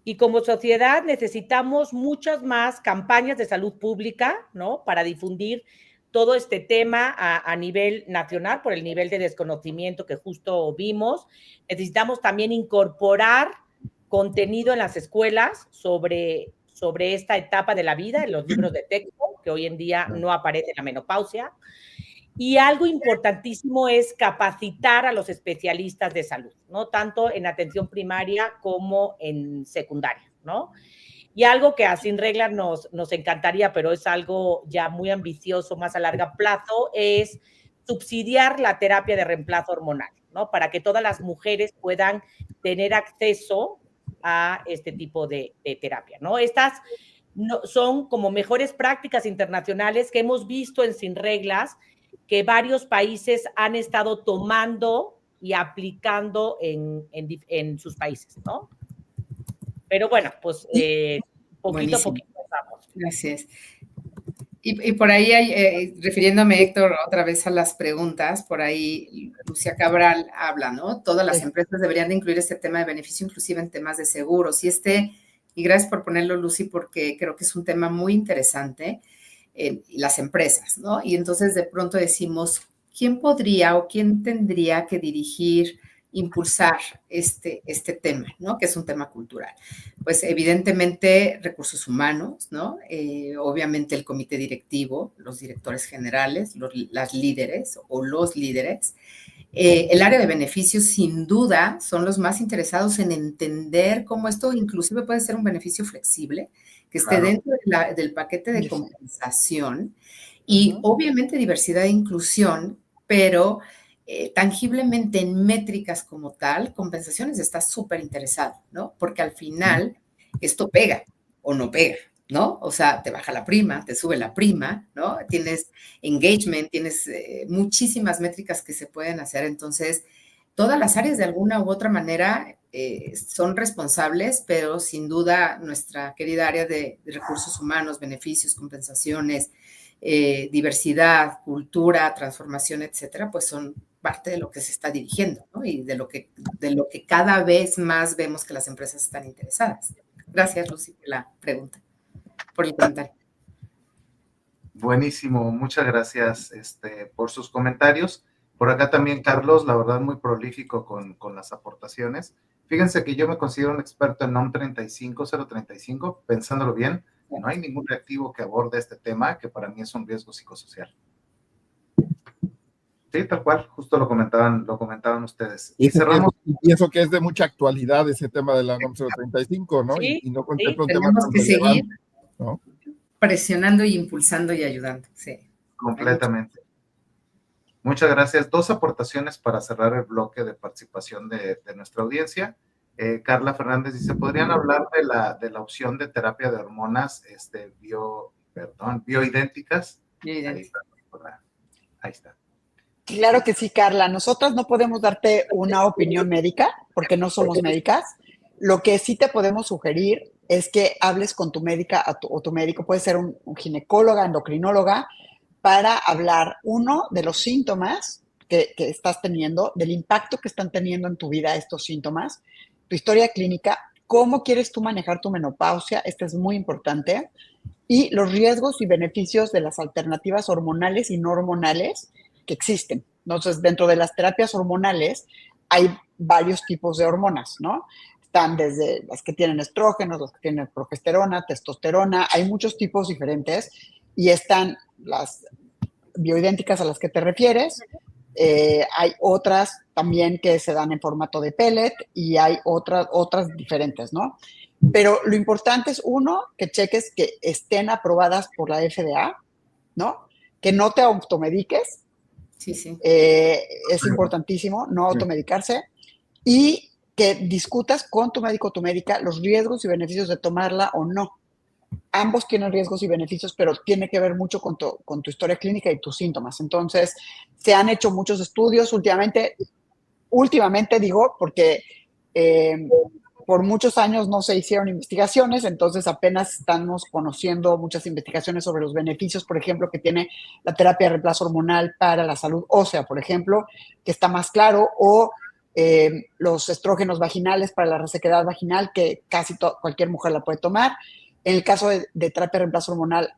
y como sociedad necesitamos muchas más campañas de salud pública, ¿no? Para difundir todo este tema a nivel nacional por el nivel de desconocimiento que justo vimos. Necesitamos también incorporar contenido en las escuelas sobre esta etapa de la vida, en los libros de texto, que hoy en día no aparece en la menopausia. Y algo importantísimo es capacitar a los especialistas de salud, ¿no? Tanto en atención primaria como en secundaria, ¿no? Y algo que a Sin Reglas nos encantaría, pero es algo ya muy ambicioso, más a largo plazo, es subsidiar la terapia de reemplazo hormonal, ¿no? Para que todas las mujeres puedan tener acceso a este tipo de terapia, ¿no? Estas son como mejores prácticas internacionales que hemos visto en Sin Reglas, que varios países han estado tomando y aplicando en sus países, ¿no? Pero bueno, pues poquito a Buenísimo. poquito vamos. Gracias. Y por ahí, refiriéndome, Héctor, otra vez a las preguntas, por ahí Lucia Cabral habla, ¿no? Todas las empresas deberían de incluir este tema de beneficio inclusive en temas de seguros. Y gracias por ponerlo, Lucy, porque creo que es un tema muy interesante, las empresas, ¿no? Y entonces de pronto decimos, ¿quién podría o quién tendría que dirigir, impulsar este tema, ¿no? Que es un tema cultural. Pues evidentemente recursos humanos, ¿no? Obviamente el comité directivo, los directores generales, las líderes o los líderes. El área de beneficios, sin duda, son los más interesados en entender cómo esto inclusive puede ser un beneficio flexible, que esté dentro del paquete de compensación y obviamente diversidad e inclusión, pero tangiblemente en métricas como tal, compensaciones está súper interesado, ¿no? Porque al final esto pega o no pega, ¿no? O sea, te baja la prima, te sube la prima, ¿no? Tienes engagement, tienes muchísimas métricas que se pueden hacer. Entonces, todas las áreas de alguna u otra manera son responsables, pero sin duda nuestra querida área de recursos humanos, beneficios, compensaciones, diversidad, cultura, transformación, etcétera, pues son parte de lo que se está dirigiendo, ¿no? Y de lo que cada vez más vemos que las empresas están interesadas. Gracias, Lucy, por la pregunta, por el comentario. Buenísimo, muchas gracias por sus comentarios. Por acá también Carlos, la verdad muy prolífico con las aportaciones. Fíjense que yo me considero un experto en NOM 35035, pensándolo bien, no hay ningún reactivo que aborde este tema, que para mí es un riesgo psicosocial. Sí, tal cual, justo lo comentaban ustedes. Y cerramos. Y eso que es de mucha actualidad, ese tema de la NOM 035, ¿no? Sí, y no contempla un tema tenemos tan que seguir, ¿no? Presionando y impulsando y ayudando, sí. Completamente. Muchas gracias. 2 aportaciones para cerrar el bloque de participación de nuestra audiencia. Carla Fernández dice, ¿podrían hablar de la opción de terapia de hormonas bioidénticas? Ahí está. Claro que sí, Carla. Nosotras no podemos darte una opinión médica porque no somos médicas. Lo que sí te podemos sugerir es que hables con tu médica o tu médico, puede ser un ginecóloga, endocrinóloga, para hablar, uno, de los síntomas que estás teniendo, del impacto que están teniendo en tu vida estos síntomas, tu historia clínica, cómo quieres tú manejar tu menopausia, esto es muy importante, y los riesgos y beneficios de las alternativas hormonales y no hormonales que existen. Entonces, dentro de las terapias hormonales hay varios tipos de hormonas, ¿no? Están desde las que tienen estrógenos, las que tienen progesterona, testosterona, hay muchos tipos diferentes y están las bioidénticas a las que te refieres. Hay otras también que se dan en formato de pellet y hay otras diferentes, ¿no? Pero lo importante es, uno, que cheques que estén aprobadas por la FDA, ¿no? Que no te automediques. Sí, sí. Es importantísimo no automedicarse y que discutas con tu médico o tu médica los riesgos y beneficios de tomarla o no. Ambos tienen riesgos y beneficios, pero tiene que ver mucho con tu historia clínica y tus síntomas. Entonces, se han hecho muchos estudios últimamente digo, porque por muchos años no se hicieron investigaciones, entonces apenas estamos conociendo muchas investigaciones sobre los beneficios, por ejemplo, que tiene la terapia de reemplazo hormonal para la salud ósea, por ejemplo, que está más claro, o los estrógenos vaginales para la resequedad vaginal, que casi cualquier mujer la puede tomar. En el caso de terapia de reemplazo hormonal,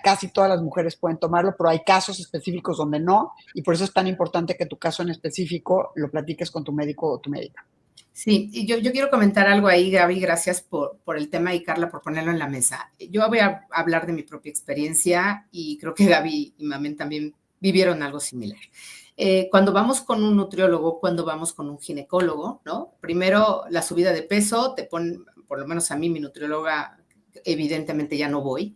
casi todas las mujeres pueden tomarlo, pero hay casos específicos donde no, y por eso es tan importante que tu caso en específico lo platiques con tu médico o tu médica. Sí, y yo quiero comentar algo ahí, Gaby, gracias por el tema y Carla por ponerlo en la mesa. Yo voy a hablar de mi propia experiencia y creo que Gaby y Mamen también vivieron algo similar. Cuando vamos con un nutriólogo, cuando vamos con un ginecólogo, ¿no? Primero la subida de peso, te ponen, por lo menos a mí, mi nutrióloga, evidentemente ya no voy,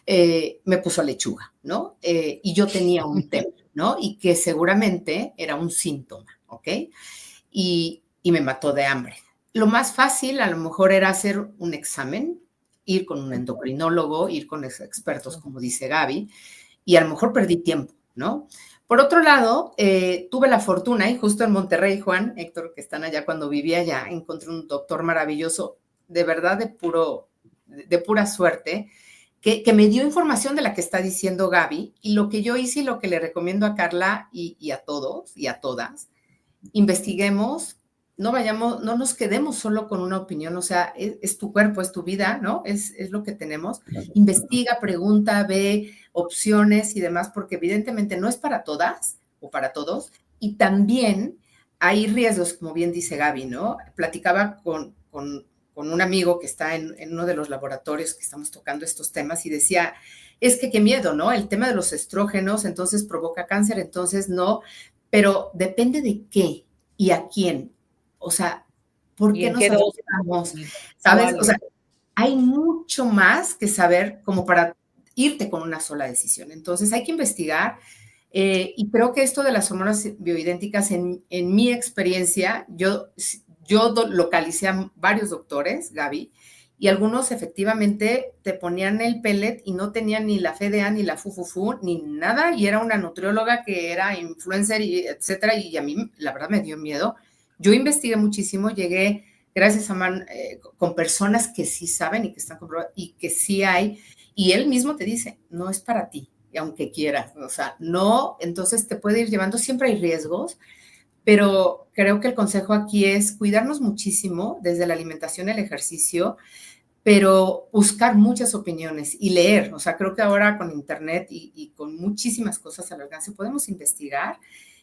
me puso lechuga, ¿no? Y yo tenía un tema, ¿no? Y que seguramente era un síntoma, ¿ok? Y me mató de hambre. Lo más fácil a lo mejor era hacer un examen, ir con un endocrinólogo, ir con expertos, como dice Gaby, y a lo mejor perdí tiempo, ¿no? Por otro lado, tuve la fortuna, y justo en Monterrey, Juan, Héctor, que están allá, cuando vivía allá, encontré un doctor maravilloso de verdad de pura suerte, que me dio información de la que está diciendo Gaby, y lo que yo hice y lo que le recomiendo a Carla y a todos y a todas, investiguemos, no nos quedemos solo con una opinión, o sea, es tu cuerpo, es tu vida, ¿no? Es lo que tenemos. Investiga, pregunta, ve opciones y demás, porque evidentemente no es para todas o para todos, y también hay riesgos, como bien dice Gaby, ¿no? Platicaba con un amigo que está en uno de los laboratorios que estamos tocando estos temas y decía, es que qué miedo, ¿no? El tema de los estrógenos, entonces provoca cáncer, entonces no, pero depende de qué y a quién. O sea, ¿por qué nos asustamos? ¿Sabes? O sea, hay mucho más que saber como para irte con una sola decisión. Entonces hay que investigar. Y creo que esto de las hormonas bioidénticas, en mi experiencia, yo localicé a varios doctores, Gaby, y algunos efectivamente te ponían el pellet y no tenían ni la FDA, ni la fufufu, ni nada, y era una nutrióloga que era influencer, y etcétera, y a mí la verdad me dio miedo. Yo investigué muchísimo, llegué gracias a con personas que sí saben y que están comprobadas y que sí hay, y él mismo te dice, no es para ti, aunque quieras, o sea, no, entonces te puede ir llevando, siempre hay riesgos, pero creo que el consejo aquí es cuidarnos muchísimo desde la alimentación y el ejercicio, pero buscar muchas opiniones y leer. O sea, creo que ahora con internet y con muchísimas cosas al alcance podemos investigar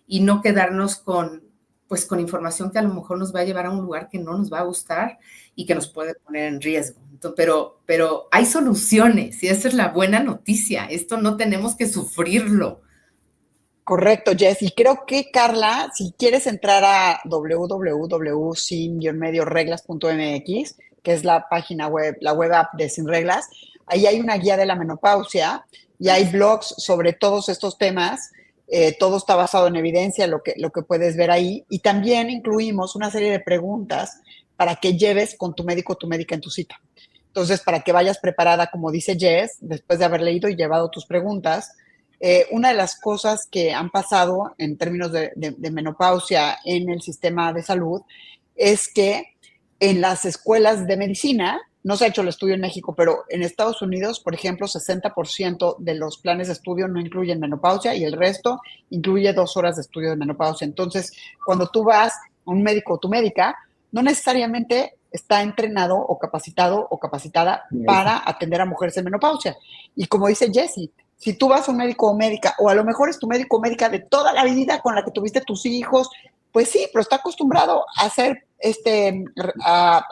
y no quedarnos con información que a lo mejor nos va a llevar a un lugar que no nos va a gustar y que nos puede poner en riesgo. Entonces, pero hay soluciones y esa es la buena noticia. Esto no tenemos que sufrirlo. Correcto, Jess. Y creo que, Carla, si quieres entrar a www.sin-reglas.mx, que es la página web, la web app de Sin Reglas, ahí hay una guía de la menopausia y hay blogs sobre todos estos temas. Todo está basado en evidencia, lo que puedes ver ahí. Y también incluimos una serie de preguntas para que lleves con tu médico o tu médica en tu cita. Entonces, para que vayas preparada, como dice Jess, después de haber leído y llevado tus preguntas. Una de las cosas que han pasado en términos de menopausia en el sistema de salud es que en las escuelas de medicina, no se ha hecho el estudio en México, pero en Estados Unidos, por ejemplo, 60% de los planes de estudio no incluyen menopausia y el resto incluye 2 horas de estudio de menopausia. Entonces, cuando tú vas a un médico o tu médica, no necesariamente está entrenado o capacitado o capacitada para atender a mujeres en menopausia. Y como dice Jessie, si tú vas a un médico o médica, o a lo mejor es tu médico o médica de toda la vida con la que tuviste tus hijos, pues sí, pero está acostumbrado a hacer a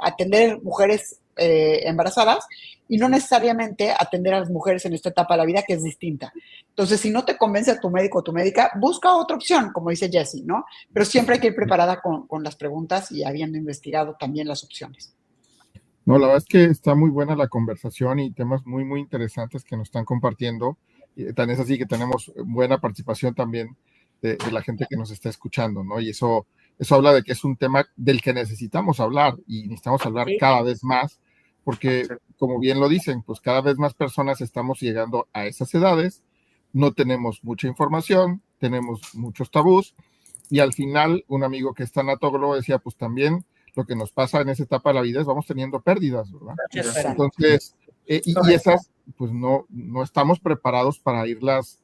atender mujeres embarazadas y no necesariamente atender a las mujeres en esta etapa de la vida, que es distinta. Entonces, si no te convence a tu médico o tu médica, busca otra opción, como dice Jessie, ¿no? Pero siempre hay que ir preparada con las preguntas y habiendo investigado también las opciones. No, la verdad es que está muy buena la conversación y temas muy, muy interesantes que nos están compartiendo. Tan es así que tenemos buena participación también de la gente que nos está escuchando, ¿no? Y eso habla de que es un tema del que necesitamos hablar y necesitamos hablar cada vez más, porque como bien lo dicen, pues cada vez más personas estamos llegando a esas edades, no tenemos mucha información, tenemos muchos tabús, y al final un amigo que es tanatólogo decía, pues también lo que nos pasa en esa etapa de la vida es vamos teniendo pérdidas, ¿verdad? Entonces, y esas, pues no estamos preparados para irlas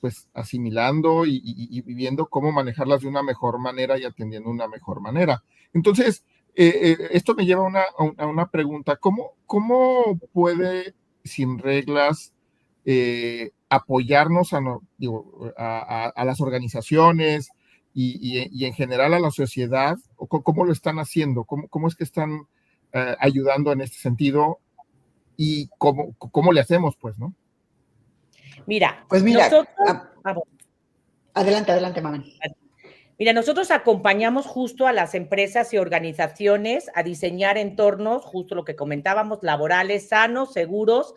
pues asimilando y viendo cómo manejarlas de una mejor manera y atendiendo de una mejor manera. Entonces, esto me lleva a una pregunta. ¿Cómo puede Sin Reglas apoyarnos a las organizaciones y en general a la sociedad? ¿Cómo lo están haciendo? ¿Cómo es que están ayudando en este sentido? ¿Y cómo le hacemos, pues, no? Mira, nosotros... Adelante, Mamen. Mira, nosotros acompañamos justo a las empresas y organizaciones a diseñar entornos, justo lo que comentábamos, laborales sanos, seguros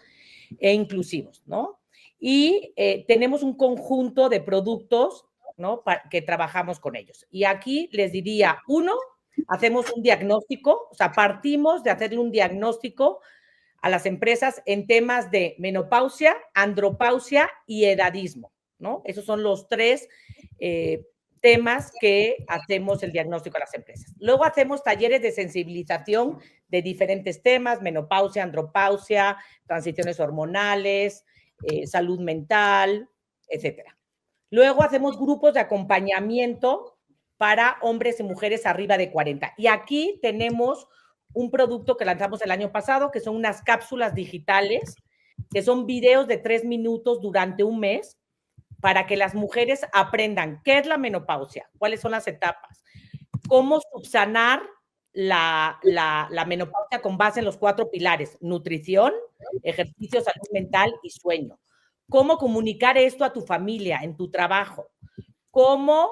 e inclusivos, ¿no? Y tenemos un conjunto de productos, ¿no?, que trabajamos con ellos. Y aquí les diría, uno, hacemos un diagnóstico, o sea, partimos de hacerle un diagnóstico a las empresas en temas de menopausia, andropausia y edadismo, ¿no? Esos son los tres temas que hacemos el diagnóstico a las empresas. Luego hacemos talleres de sensibilización de diferentes temas, menopausia, andropausia, transiciones hormonales, salud mental, etcétera. Luego hacemos grupos de acompañamiento para hombres y mujeres arriba de 40. Y aquí tenemos un producto que lanzamos el año pasado, que son unas cápsulas digitales, que son videos de 3 minutos durante un mes, para que las mujeres aprendan qué es la menopausia, cuáles son las etapas, cómo subsanar la menopausia con base en los 4 pilares: nutrición, ejercicio, salud mental y sueño. Cómo comunicar esto a tu familia, en tu trabajo. Cómo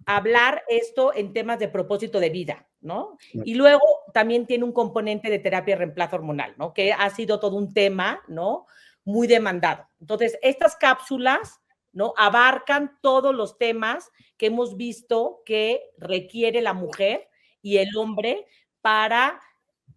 hablar esto en temas de propósito de vida, ¿no? Y luego también tiene un componente de terapia de reemplazo hormonal, ¿no? Que ha sido todo un tema, ¿no? Muy demandado. Entonces, estas cápsulas, ¿no? Abarcan todos los temas que hemos visto que requiere la mujer y el hombre para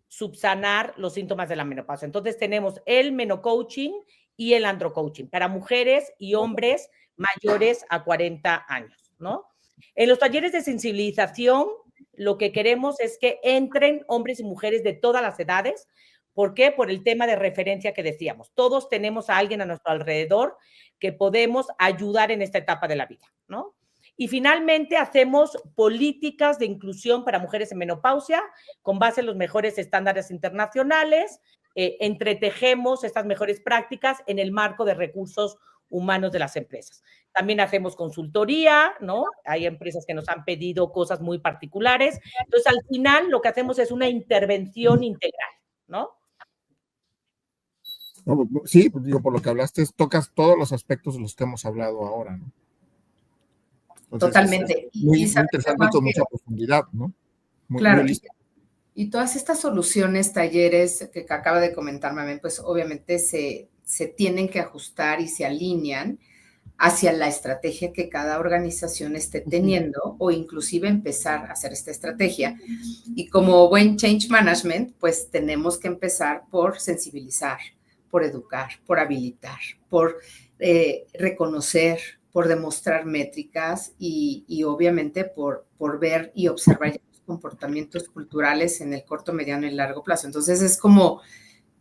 subsanar los síntomas de la menopausia. Entonces tenemos el menocoaching y el androcoaching para mujeres y hombres mayores a 40 años, ¿no? En los talleres de sensibilización, lo que queremos es que entren hombres y mujeres de todas las edades. ¿Por qué? Por el tema de referencia que decíamos. Todos tenemos a alguien a nuestro alrededor que podemos ayudar en esta etapa de la vida, ¿no? Y finalmente hacemos políticas de inclusión para mujeres en menopausia con base en los mejores estándares internacionales. Entretejemos estas mejores prácticas en el marco de recursos humanos de las empresas. También hacemos consultoría, ¿no? Hay empresas que nos han pedido cosas muy particulares. Entonces, al final, lo que hacemos es una intervención integral, ¿no? No, sí, digo, por lo que hablaste, tocas todos los aspectos de los que hemos hablado ahora, ¿no? Entonces, totalmente. Muy interesante, con mucha profundidad, ¿no? Claro, y todas estas soluciones, talleres que acaba de comentar Mamen, pues obviamente se tienen que ajustar y se alinean hacia la estrategia que cada organización esté teniendo o inclusive empezar a hacer esta estrategia. Y como buen change management, pues tenemos que empezar por sensibilizar, por educar, por habilitar, por reconocer, por demostrar métricas y obviamente por ver y observar comportamientos culturales en el corto, mediano y largo plazo. Entonces es como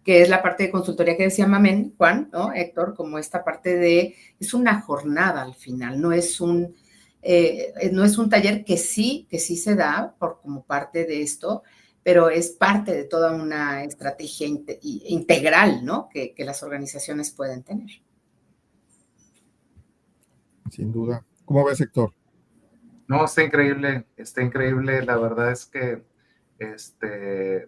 que es la parte de consultoría que decía Mamen, Juan, ¿no? Héctor, como esta parte de, es una jornada al final, no es un taller que sí se da como parte de esto, pero es parte de toda una estrategia integral, ¿no? Que las organizaciones pueden tener. Sin duda. ¿Cómo ves, Héctor? No, está increíble, la verdad es que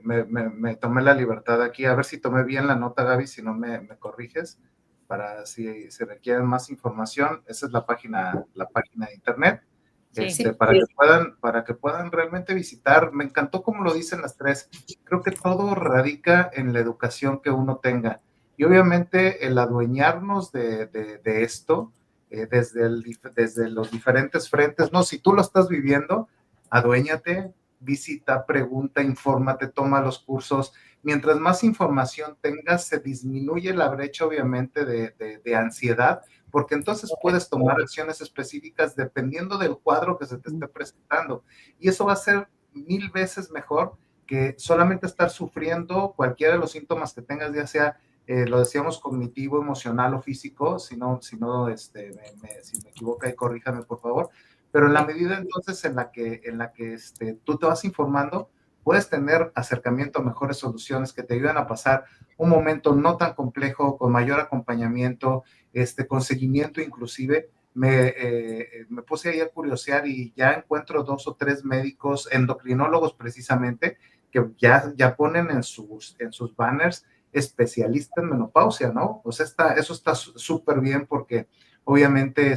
me tomé la libertad aquí, a ver si tomé bien la nota, Gaby, si no me corriges, para si se requiere más información, esa es la página de internet, Sí. para que puedan realmente visitar. Me encantó como lo dicen las tres, creo que todo radica en la educación que uno tenga, y obviamente el adueñarnos de esto, desde los diferentes frentes, no, si tú lo estás viviendo, aduéñate, visita, pregunta, infórmate, toma los cursos. Mientras más información tengas, se disminuye la brecha, obviamente, de ansiedad, porque entonces puedes tomar acciones específicas dependiendo del cuadro que se te esté presentando. Y eso va a ser 1000 veces mejor que solamente estar sufriendo cualquiera de los síntomas que tengas, ya sea lo decíamos cognitivo, emocional o físico, si me equivoco ahí corríjame por favor, pero en la medida entonces en la que tú te vas informando, puedes tener acercamiento a mejores soluciones que te ayudan a pasar un momento no tan complejo, con mayor acompañamiento, con seguimiento inclusive. Me puse ahí a curiosear y ya encuentro 2 o 3 médicos, endocrinólogos precisamente, que ya ponen en sus banners especialista en menopausia, ¿no? Pues eso está súper bien porque obviamente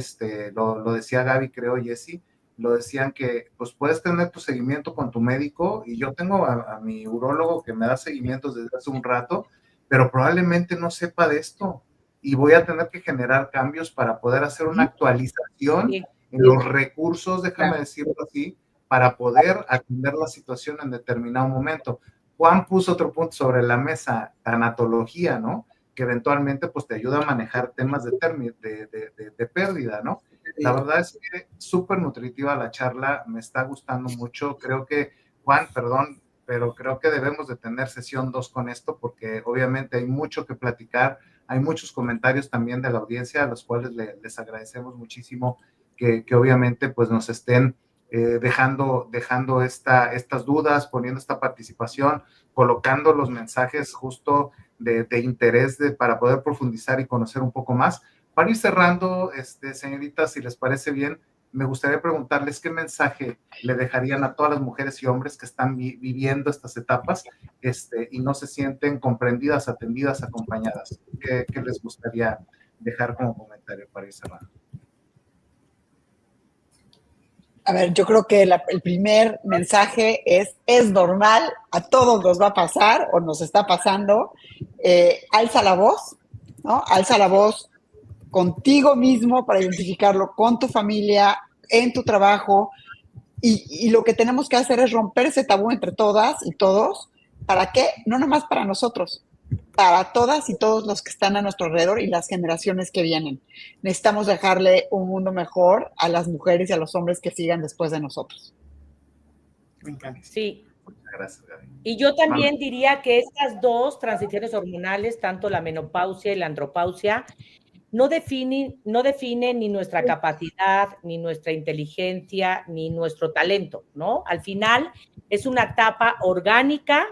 lo decía Gaby, creo, Jessy, lo decían que pues puedes tener tu seguimiento con tu médico y yo tengo a mi urólogo que me da seguimientos desde hace un rato, pero probablemente no sepa de esto y voy a tener que generar cambios para poder hacer una actualización en los recursos, déjame decirlo así, para poder atender la situación en determinado momento. Juan puso otro punto sobre la mesa, tanatología, ¿no? Que eventualmente pues te ayuda a manejar temas de pérdida, ¿no? La verdad es que súper nutritiva la charla, me está gustando mucho. Creo que, Juan, perdón, pero creo que debemos de tener sesión 2 con esto porque obviamente hay mucho que platicar, hay muchos comentarios también de la audiencia a los cuales les agradecemos muchísimo que obviamente pues nos estén dejando estas dudas, poniendo esta participación, colocando los mensajes justo de interés para poder profundizar y conocer un poco más. Para ir cerrando, señoritas, si les parece bien, me gustaría preguntarles qué mensaje le dejarían a todas las mujeres y hombres que están viviendo estas etapas y no se sienten comprendidas, atendidas, acompañadas. ¿Qué les gustaría dejar como comentario para ir cerrando? A ver, yo creo que el primer mensaje es normal, a todos nos va a pasar o nos está pasando. Alza la voz, ¿no? Alza la voz contigo mismo para identificarlo con tu familia, en tu trabajo. Y lo que tenemos que hacer es romper ese tabú entre todas y todos. ¿Para qué? No nomás para nosotros, para todas y todos los que están a nuestro alrededor y las generaciones que vienen. Necesitamos dejarle un mundo mejor a las mujeres y a los hombres que sigan después de nosotros. Me encanta. Sí. Gracias, Gaby. Y yo también diría que estas dos transiciones hormonales, tanto la menopausia y la andropausia, no definen ni nuestra capacidad, ni nuestra inteligencia, ni nuestro talento, ¿no? Al final es una etapa orgánica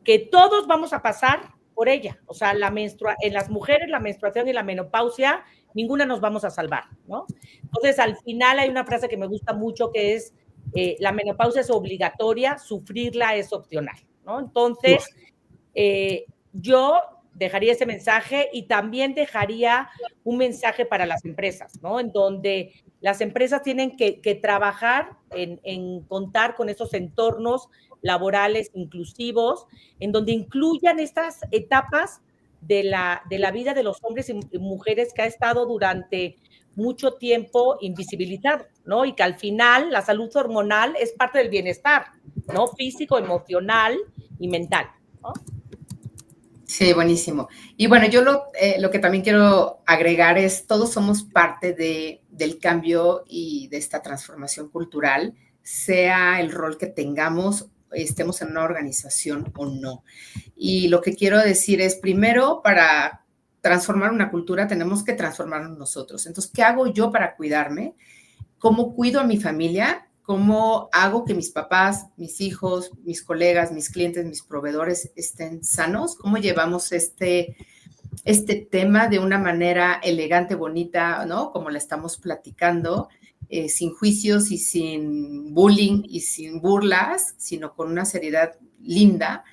que todos vamos a pasar por ella. O sea, en las mujeres la menstruación y la menopausia, ninguna nos vamos a salvar, ¿no? Entonces, al final hay una frase que me gusta mucho que es, la menopausia es obligatoria, sufrirla es opcional, ¿no? Entonces, yo dejaría ese mensaje y también dejaría un mensaje para las empresas, ¿no? En donde las empresas tienen que trabajar en contar con esos entornos laborales inclusivos, en donde incluyan estas etapas de la vida de los hombres y mujeres que ha estado durante mucho tiempo invisibilizado, ¿no? Y que al final la salud hormonal es parte del bienestar, ¿no? Físico, emocional y mental, ¿no? Sí, buenísimo. Y bueno, yo lo que también quiero agregar es, todos somos parte del cambio y de esta transformación cultural, sea el rol que tengamos, estemos en una organización o no. Y lo que quiero decir es, primero, para transformar una cultura tenemos que transformarnos nosotros. Entonces, ¿qué hago yo para cuidarme? ¿Cómo cuido a mi familia? ¿Cómo hago que mis papás, mis hijos, mis colegas, mis clientes, mis proveedores estén sanos? ¿Cómo llevamos este tema de una manera elegante, bonita, ¿no? Como la estamos platicando, sin juicios y sin bullying y sin burlas, sino con una seriedad linda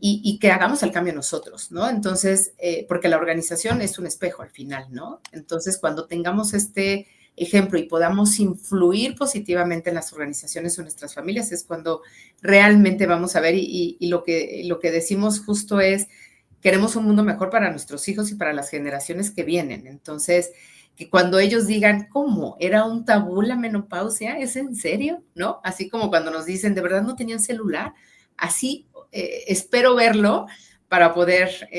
y que hagamos el cambio nosotros, ¿no? Entonces, porque la organización es un espejo al final, ¿no? Entonces, cuando tengamos este ejemplo y podamos influir positivamente en las organizaciones o nuestras familias, es cuando realmente vamos a ver y lo que decimos justo es, queremos un mundo mejor para nuestros hijos y para las generaciones que vienen. Entonces, que cuando ellos digan, ¿cómo? ¿Era un tabú la menopausia? ¿Es en serio? ¿No? Así como cuando nos dicen, ¿de verdad no tenían celular? Así espero verlo para poder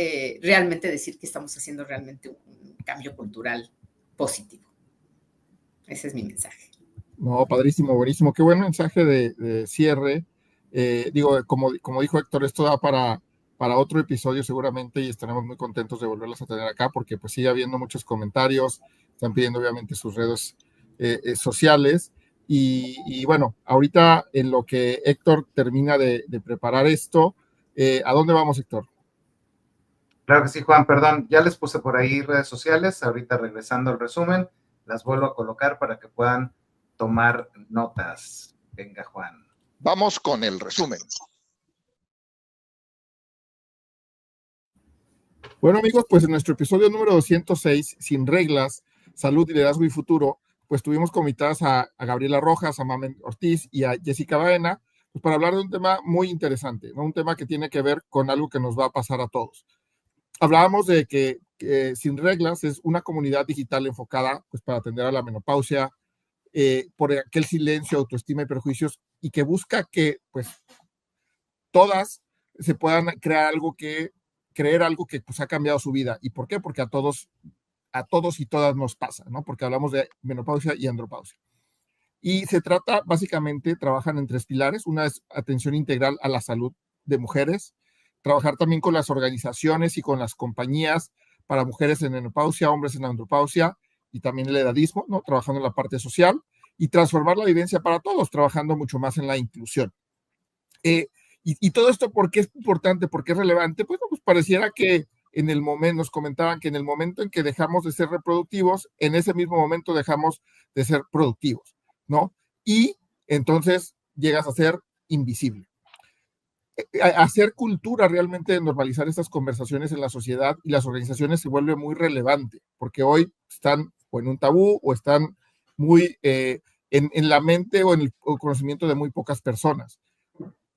realmente decir que estamos haciendo realmente un cambio cultural positivo. Ese es mi mensaje. No, padrísimo, buenísimo. Qué buen mensaje de cierre. Digo, como dijo Héctor, esto da para otro episodio seguramente y estaremos muy contentos de volverlos a tener acá porque pues sigue habiendo muchos comentarios, están pidiendo obviamente sus redes sociales y bueno, ahorita en lo que Héctor termina de preparar esto, ¿a dónde vamos, Héctor? Claro que sí, Juan, perdón, ya les puse por ahí redes sociales, ahorita regresando al resumen, las vuelvo a colocar para que puedan tomar notas. Venga, Juan. Vamos con el resumen. Bueno, amigos, pues en nuestro episodio número 206, Sin Reglas, Salud, Liderazgo y Futuro, pues tuvimos convitadas a Gabriela Rojas, a Mamen Ortiz y a Jessica Baena, pues para hablar de un tema muy interesante, ¿no? Un tema que tiene que ver con algo que nos va a pasar a todos. Hablábamos de que Sin Reglas es una comunidad digital enfocada pues, para atender a la menopausia, por aquel silencio, autoestima y prejuicios, y que busca que pues todas se puedan creer algo que pues, ha cambiado su vida. ¿Y por qué? Porque a todos a todos y todas nos pasa, ¿no? Porque hablamos de menopausia y andropausia. Y se trata, básicamente, trabajan en 3 pilares. Una es atención integral a la salud de mujeres, trabajar también con las organizaciones y con las compañías para mujeres en menopausia, hombres en andropausia y también el edadismo, ¿no? Trabajando en la parte social y transformar la vivencia para todos, trabajando mucho más en la inclusión. Y todo esto, ¿por qué es importante? ¿Por qué es relevante? Pues pareciera que en el momento, nos comentaban que en el momento en que dejamos de ser reproductivos, en ese mismo momento dejamos de ser productivos, ¿no? Y entonces llegas a ser invisible. Hacer cultura realmente de normalizar estas conversaciones en la sociedad y las organizaciones se vuelve muy relevante, porque hoy están o en un tabú o están muy en la mente o en el conocimiento de muy pocas personas.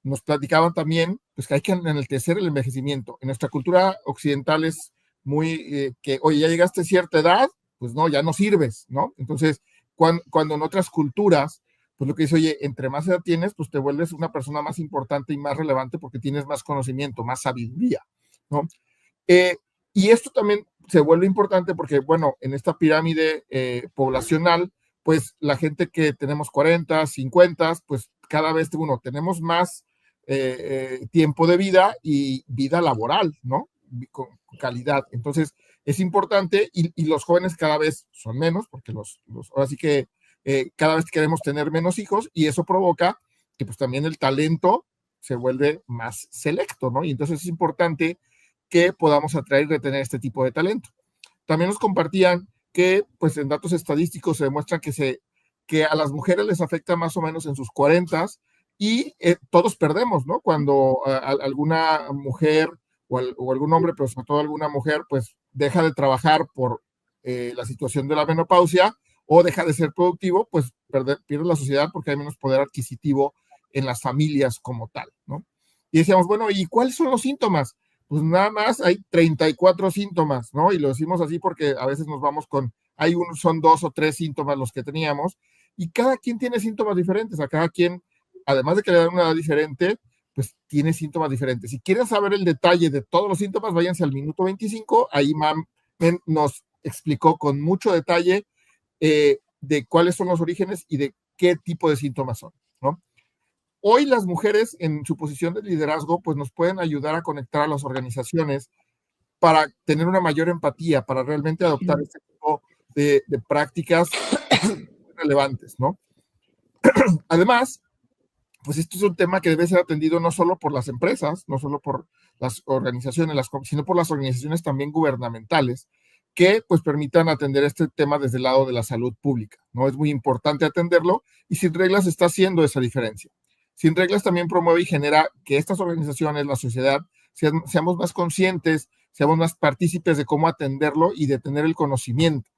Nos platicaban también pues, que hay que enaltecer el envejecimiento. En nuestra cultura occidental es muy que, oye, ya llegaste a cierta edad, pues no, ya no sirves, ¿no? Entonces, cuando en otras culturas, pues lo que dice, oye, entre más edad tienes, pues te vuelves una persona más importante y más relevante porque tienes más conocimiento, más sabiduría, ¿no? Y esto también se vuelve importante porque, bueno, en esta pirámide poblacional, pues la gente que tenemos 40, 50, pues cada vez, tenemos más tiempo de vida y vida laboral, ¿no? Con calidad. Entonces, es importante y los jóvenes cada vez son menos, porque ahora sí que cada vez queremos tener menos hijos y eso provoca que pues también el talento se vuelve más selecto, ¿no? Y entonces es importante que podamos atraer y retener este tipo de talento. También nos compartían que pues en datos estadísticos se demuestra que a las mujeres les afecta más o menos en sus 40s y todos perdemos, ¿no? Cuando alguna mujer o algún hombre, pero sobre todo alguna mujer, pues deja de trabajar por la situación de la menopausia o deja de ser productivo, pues pierde la sociedad porque hay menos poder adquisitivo en las familias como tal, ¿no? Y decíamos, bueno, ¿y cuáles son los síntomas? Pues nada más hay 34 síntomas, ¿no? Y lo decimos así porque a veces nos vamos son 2 o 3 síntomas los que teníamos, y cada quien tiene síntomas diferentes, a cada quien, además de que le dan una edad diferente, pues tiene síntomas diferentes. Si quieren saber el detalle de todos los síntomas, váyanse al minuto 25, ahí nos explicó con mucho detalle de cuáles son los orígenes y de qué tipo de síntomas son, ¿no? Hoy las mujeres en su posición de liderazgo pues nos pueden ayudar a conectar a las organizaciones para tener una mayor empatía, para realmente adoptar este tipo de prácticas relevantes, ¿no? Además, pues esto es un tema que debe ser atendido no solo por las empresas, no solo por las organizaciones, sino por las organizaciones también gubernamentales, que pues permitan atender este tema desde el lado de la salud pública, ¿no? Es muy importante atenderlo y Sin Reglas está haciendo esa diferencia. Sin Reglas también promueve y genera que estas organizaciones, la sociedad, seamos más conscientes, seamos más partícipes de cómo atenderlo y de tener el conocimiento.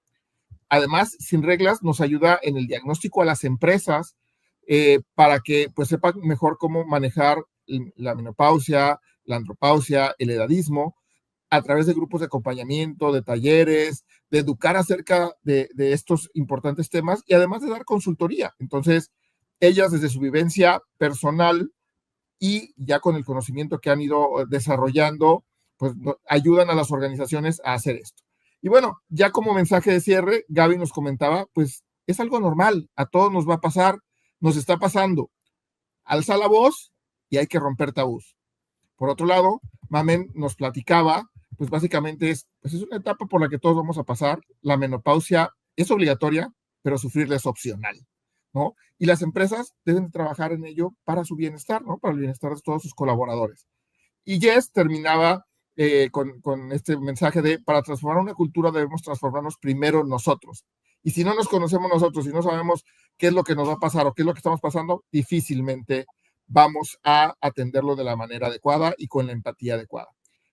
Además, Sin Reglas nos ayuda en el diagnóstico a las empresas para que pues sepan mejor cómo manejar la menopausia, la andropausia, el edadismo, a través de grupos de acompañamiento, de talleres, de educar acerca de estos importantes temas y además de dar consultoría. Entonces, ellas desde su vivencia personal y ya con el conocimiento que han ido desarrollando, pues ayudan a las organizaciones a hacer esto. Y bueno, ya como mensaje de cierre, Gaby nos comentaba, pues es algo normal, a todos nos va a pasar, nos está pasando. Alza la voz y hay que romper tabús. Por otro lado, Mamen nos platicaba, pues básicamente es una etapa por la que todos vamos a pasar. La menopausia es obligatoria, pero sufrirla es opcional, ¿no? Y las empresas deben trabajar en ello para su bienestar, ¿no? Para el bienestar de todos sus colaboradores. Y Jess terminaba con este mensaje de, para transformar una cultura debemos transformarnos primero nosotros. Y si no nos conocemos nosotros, si no sabemos qué es lo que nos va a pasar o qué es lo que estamos pasando, difícilmente vamos a atenderlo de la manera adecuada y con la empatía adecuada.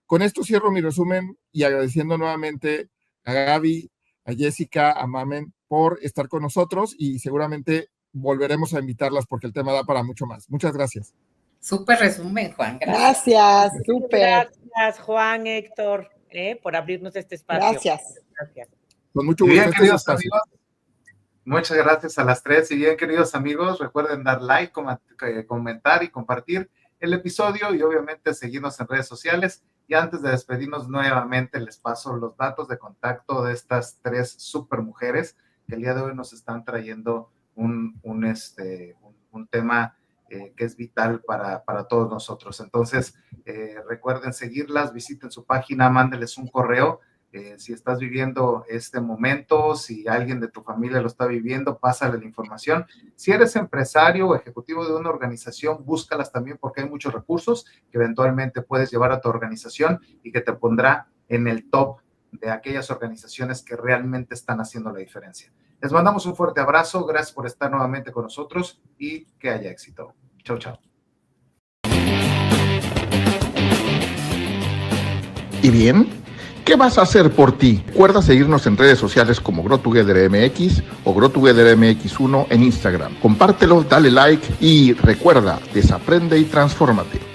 Con esto cierro mi resumen y agradeciendo nuevamente a Gaby, a Jessica, a Mamen por estar con nosotros y seguramente volveremos a invitarlas porque el tema da para mucho más. Muchas gracias. Súper resumen, Juan. Gracias, súper. Gracias, Juan, Héctor, por abrirnos este espacio. Gracias. Con mucho gusto. Bien, queridos amigos, muchas gracias a las 3. Y bien, queridos amigos, recuerden dar like, comentar y compartir el episodio y obviamente seguirnos en redes sociales. Y antes de despedirnos nuevamente, les paso los datos de contacto de estas 3 super mujeres que el día de hoy nos están trayendo un tema que es vital para todos nosotros. Entonces, recuerden seguirlas, visiten su página, mándenles un correo. Si estás viviendo este momento, si alguien de tu familia lo está viviendo, pásale la información. Si eres empresario o ejecutivo de una organización, búscalas también porque hay muchos recursos que eventualmente puedes llevar a tu organización y que te pondrá en el top de aquellas organizaciones que realmente están haciendo la diferencia. Les mandamos un fuerte abrazo, gracias por estar nuevamente con nosotros y que haya éxito. Chau, chau. ¿Y bien? ¿Qué vas a hacer por ti? Recuerda seguirnos en redes sociales como GrowTogetherMX o GrowTogetherMX1 en Instagram. Compártelo, dale like y recuerda, desaprende y transfórmate.